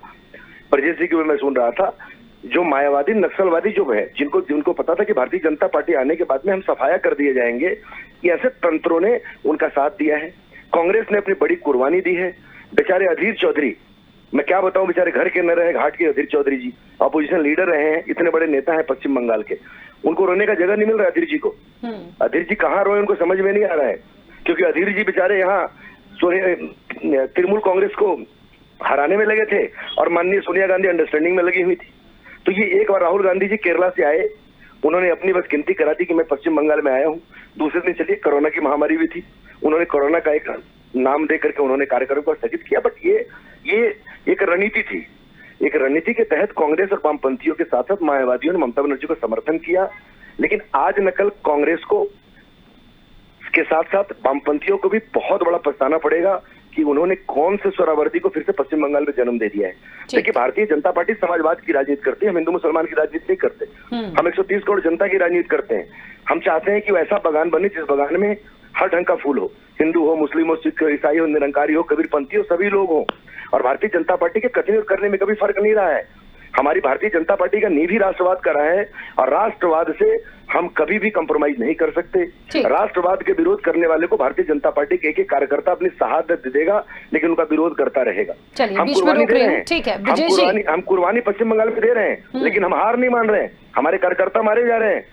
ब्रजेश जी की भी मैं सुन रहा था, जो मायावादी नक्सलवादी जो है, जिनको पता था कि भारतीय जनता पार्टी आने के बाद में हम सफाया कर दिए जाएंगे, ये ऐसे तंत्रों ने उनका साथ दिया है। कांग्रेस ने अपनी बड़ी कुर्बानी दी है। बेचारे अधीर चौधरी, मैं क्या बताऊं, बेचारे घर के न रहे घाट के अधीर चौधरी जी अपोजिशन लीडर रहे हैं, इतने बड़े नेता हैं पश्चिम बंगाल के, उनको रोने का जगह नहीं मिल रहा है अधीर जी को। अधीर जी कहाँ रोए उनको समझ में नहीं आ रहा है, क्योंकि अधीर जी बेचारे यहाँ तृणमूल कांग्रेस को हराने में लगे थे और माननीय सोनिया गांधी अंडरस्टैंडिंग में लगी हुई थी। तो ये एक बार राहुल गांधी जी केरला से आए, उन्होंने अपनी बस गिनती करा दी कि मैं पश्चिम बंगाल में आया हूँ। दूसरे दिन चलिए कोरोना की महामारी भी थी, उन्होंने कोरोना का एक नाम दे करके उन्होंने कार्यक्रम को स्थगित किया। बट ये एक रणनीति थी, एक रणनीति के तहत कांग्रेस और वामपंथियों के साथ साथ मायावादियों ने ममता बनर्जी को समर्थन किया। लेकिन आज नकल कांग्रेस को के साथ साथ वामपंथियों को भी बहुत बड़ा पछताना पड़ेगा कि उन्होंने कौन से सोहरावर्दी को फिर से पश्चिम बंगाल में जन्म दे दिया है। देखिए, भारतीय जनता पार्टी समाजवाद की राजनीति करती है, हम हिंदू मुसलमान की राजनीति नहीं करते। हम 130 करोड़ जनता की राजनीति करते हैं। हम चाहते हैं कि वैसा बगान बने जिस बगान में हर ढंग का फूल हो, हिंदू हो, मुस्लिम हो, सिख हो, ईसाई हो, निरंकारी हो, कबीरपंथी हो, सभी लोग हो। और भारतीय जनता पार्टी के प्रतिनिधित्व करने में कभी फर्क नहीं रहा है। हमारी भारतीय जनता पार्टी का नींव ही राष्ट्रवाद का रहा है और राष्ट्रवाद से हम कभी भी कंप्रोमाइज नहीं कर सकते। राष्ट्रवाद के विरोध करने वाले को भारतीय जनता पार्टी के एक कार्यकर्ता अपनी शहादत देगा, लेकिन उनका विरोध करता रहेगा। हम कुर्बानी दे रहे हैं, हम कुर्बानी पश्चिम बंगाल में दे रहे हैं, लेकिन हम हार नहीं मान रहे हैं। हमारे कार्यकर्ता मारे जा रहे हैं।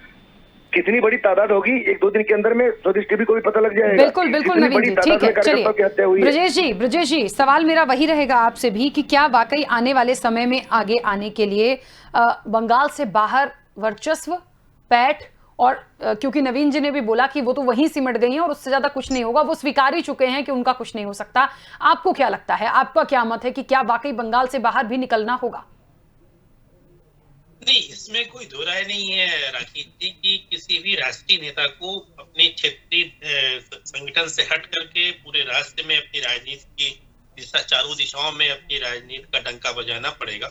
कितनी बड़ी तादाद होगी, 1-2 दिन के अंदर में स्वदेश टीवी को भी पता लग जाएगा। बिल्कुल बिल्कुल नवीन जी, ठीक है, चलिए ब्रजेश जी, सवाल मेरा वही रहेगा आपसे भी कि क्या वाकई आने वाले समय में आगे आने के लिए बंगाल से बाहर वर्चस्व, पैठ और क्योंकि नवीन जी ने भी बोला कि वो तो वहीं सिमट गई हैं और उससे ज्यादा कुछ नहीं होगा, वो स्वीकार ही चुके हैं कि उनका कुछ नहीं हो सकता। आपको क्या लगता है, आपका क्या मत है कि क्या वाकई बंगाल से बाहर भी निकलना होगा? नहीं, इसमें कोई दो राय नहीं है राखी जी की किसी भी राष्ट्रीय नेता को अपने क्षेत्रीय संगठन से हट करके पूरे राष्ट्र में अपनी राजनीति की दिशा, चारों दिशाओं में अपनी राजनीति का डंका बजाना पड़ेगा।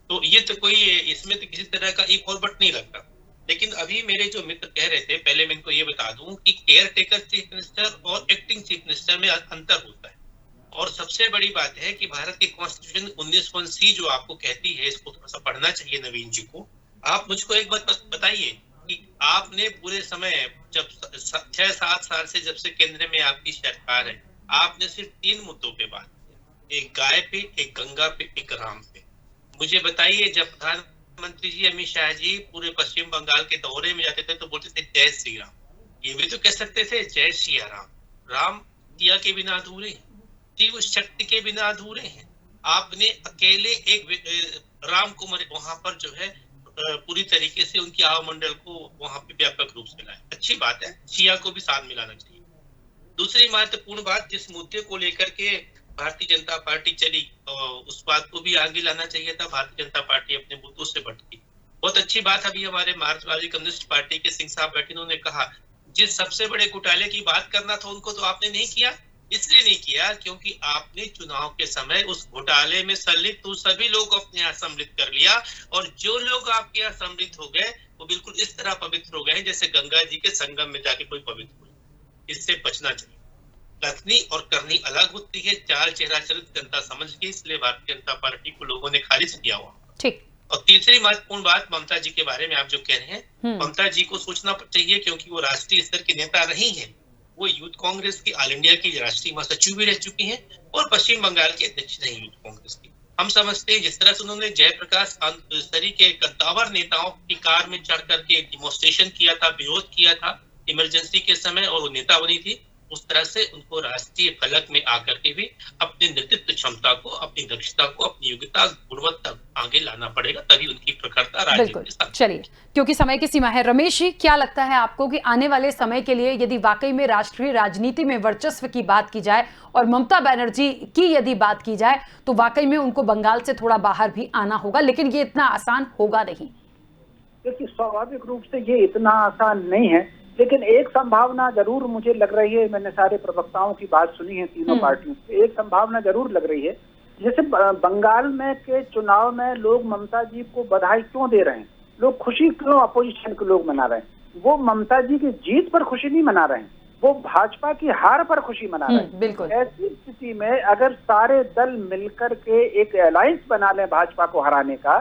तो ये तो कोई, इसमें तो किसी तरह का एक और बट नहीं लगता। लेकिन अभी मेरे जो मित्र कह रहे थे, पहले मैं इनको ये बता दूं कि केयर टेकर चीफ मिनिस्टर और एक्टिंग चीफ मिनिस्टर में अंतर होता है। और सबसे बड़ी बात है कि भारत की कॉन्स्टिट्यूशन 19 जो आपको कहती है, इसको थोड़ा सा पढ़ना चाहिए नवीन जी को। आप मुझको एक बात बताइए कि आपने पूरे समय, जब 6-7 साल से जब से केंद्र में आपकी सरकार है, आपने सिर्फ 3 मुद्दों पे बात की, एक गाय पे, एक गंगा पे, एक राम पे। मुझे बताइए, जब प्रधानमंत्री जी अमित शाह जी पूरे पश्चिम बंगाल के दौरे में जाते थे तो बोलते थे जय श्री राम, ये भी तो कह सकते थे जय सिया राम। राम सिया के बिना अधूरे हैं, शिव शक्ति के बिना अधूरे हैं। आपने अकेले एक राम को वहां पर जो है पूरी तरीके से उनकी आवमंडल को वहां पे व्यापक रूप से लाया। अच्छी बात है, सिया को भी साथ मिलाना चाहिए। दूसरी महत्वपूर्ण बात, जिस मुद्दे को लेकर के भारतीय जनता पार्टी चली, उस बात को भी आगे लाना चाहिए था। भारतीय जनता पार्टी अपने मुद्दों से भटकी। बहुत अच्छी बात अभी हमारे मार्क्सवादी कम्युनिस्ट पार्टी के सिंह साहब बैठे, उन्होंने कहा जिस सबसे बड़े घोटाले की बात करना था उनको तो आपने नहीं किया। इसलिए नहीं किया क्योंकि आपने चुनाव के समय उस घोटाले में संलिप्त तो सभी लोग अपने यहाँ सम्मिलित कर लिया, और जो लोग आपके यहाँ सम्मिलित हो गए वो बिल्कुल इस तरह पवित्र हो गए जैसे गंगा जी के संगम में जाके कोई पवित्र हुए। इससे बचना चाहिए। कथनी और करनी अलग होती है, चाल चेहरा चरित जनता समझ गई, इसलिए भारतीय जनता पार्टी को लोगों ने खारिज किया हुआ। ठीक। और तीसरी महत्वपूर्ण बात ममता जी के बारे में आप जो कह रहे हैं, ममता जी को सोचना चाहिए क्योंकि वो राष्ट्रीय स्तर की नेता रही है। वो यूथ कांग्रेस की ऑल इंडिया की राष्ट्रीय महासचिव भी रह चुकी हैं और पश्चिम बंगाल के अध्यक्ष रही यूथ कांग्रेस की। हम समझते हैं जिस तरह से उन्होंने जयप्रकाश स्तरी के कद्दावर नेताओं की कार में चढ़ करके डिमोन्स्ट्रेशन किया था, विरोध किया था इमरजेंसी के समय, और वो नेता बनी थी, उस तरह से उनको राष्ट्रीय फलक में आकर के भी अपनी नेतृत्व क्षमता को, अपनी दक्षता को, अपनी योग्यता, गुणवत्ता आगे लाना पड़ेगा, तभी उनकी प्रखरता राजनीति के साथ। चलिए, क्योंकि समय की सीमा है, रमेश जी क्या लगता है आपको कि आने वाले समय के लिए यदि वाकई में राष्ट्रीय राजनीति में वर्चस्व की बात की जाए और ममता बनर्जी की यदि बात की जाए तो वाकई में उनको बंगाल से थोड़ा बाहर भी आना होगा, लेकिन ये इतना आसान होगा नहीं? देखिए, स्वाभाविक रूप से ये इतना आसान नहीं है, लेकिन एक संभावना जरूर मुझे लग रही है। मैंने सारे प्रवक्ताओं की बात सुनी है तीनों पार्टियों से, एक संभावना जरूर लग रही है। जैसे बंगाल में के चुनाव में लोग ममता जी को बधाई क्यों दे रहे हैं, लोग खुशी क्यों अपोजिशन के लोग मना रहे हैं? वो ममता जी की जीत पर खुशी नहीं मना रहे हैं, वो भाजपा की हार पर खुशी मना रहे हैं। बिल्कुल। ऐसी स्थिति में अगर सारे दल मिलकर के एक अलायंस बना लें भाजपा को हराने का,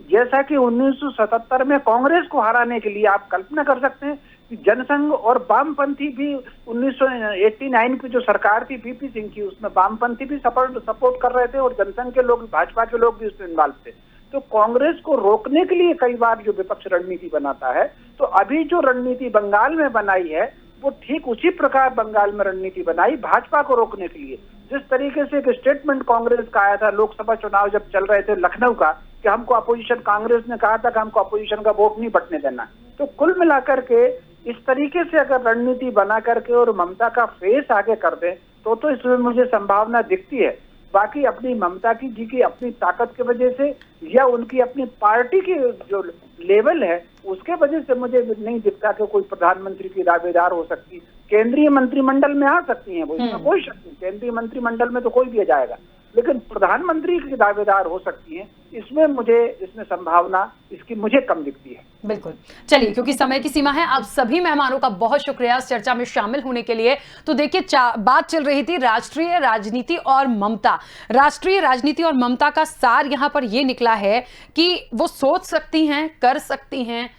जैसा कि 1977 में कांग्रेस को हराने के लिए आप कल्पना कर सकते हैं कि जनसंघ और वामपंथी भी 1989 की जो सरकार थी वीपी सिंह की, उसमें वामपंथी भी सपोर्ट कर रहे थे और जनसंघ के लोग, भाजपा के लोग भी उसमें इन्वॉल्व थे। तो कांग्रेस को रोकने के लिए कई बार जो विपक्ष रणनीति बनाता है, तो अभी जो रणनीति बंगाल में बनाई है वो ठीक उसी प्रकार बंगाल में रणनीति बनाई भाजपा को रोकने के लिए। जिस तरीके से एक स्टेटमेंट कांग्रेस का आया था लोकसभा चुनाव जब चल रहे थे लखनऊ का, कि हमको अपोजिशन, कांग्रेस ने कहा था कि हमको अपोजिशन का वोट नहीं बटने देना। तो कुल मिलाकर के इस तरीके से अगर रणनीति बना करके और ममता का फेस आगे कर दें तो इसमें मुझे संभावना दिखती है। बाकी अपनी ममता जी की अपनी ताकत की वजह से या उनकी अपनी पार्टी की जो लेवल है उसके वजह से मुझे नहीं दिखता कि कोई प्रधानमंत्री की दावेदार हो सकती। केंद्रीय मंत्रिमंडल में आ सकती हैं वो, इसमें कोई शक नहीं, केंद्रीय मंत्रिमंडल में तो कोई भी आ जाएगा, लेकिन प्रधानमंत्री की दावेदार हो सकती हैं, इसमें संभावना इसकी मुझे कम दिखती है। बिल्कुल। चलिए, क्योंकि समय की सीमा है, आप सभी मेहमानों का बहुत शुक्रिया इस चर्चा में शामिल होने के लिए। तो देखिए, बात चल रही थी राष्ट्रीय राजनीति और ममता। राष्ट्रीय राजनीति और ममता का सार यहां पर यह निकला है कि वो सोच सकती हैं, कर सकती हैं,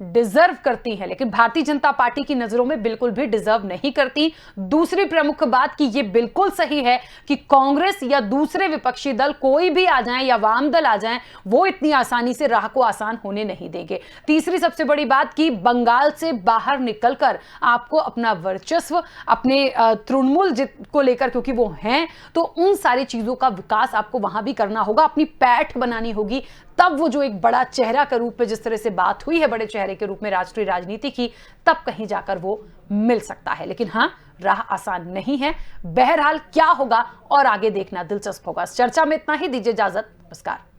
डिजर्व करती है, लेकिन भारतीय जनता पार्टी की नजरों में बिल्कुल भी डिजर्व नहीं करती। दूसरी प्रमुख बात कि यह बिल्कुल सही है कि कांग्रेस या दूसरे विपक्षी दल कोई भी आ जाएं या वाम दल आ जाएं, वो इतनी आसानी से राह को आसान होने नहीं देंगे। तीसरी सबसे बड़ी बात कि बंगाल से बाहर निकलकर आपको अपना वर्चस्व, अपने तृणमूल को लेकर, क्योंकि वो हैं, तो उन सारी चीजों का विकास आपको वहां भी करना होगा, अपनी पैठ बनानी होगी, तब वो जो एक बड़ा चेहरा के रूप में जिस तरह से बात हुई है बड़े चेहरे के रूप में राष्ट्रीय राजनीति की, तब कहीं जाकर वो मिल सकता है। लेकिन हां, राह आसान नहीं है। बहरहाल क्या होगा और आगे देखना दिलचस्प होगा। इस चर्चा में इतना ही, दीजिए इजाजत, नमस्कार।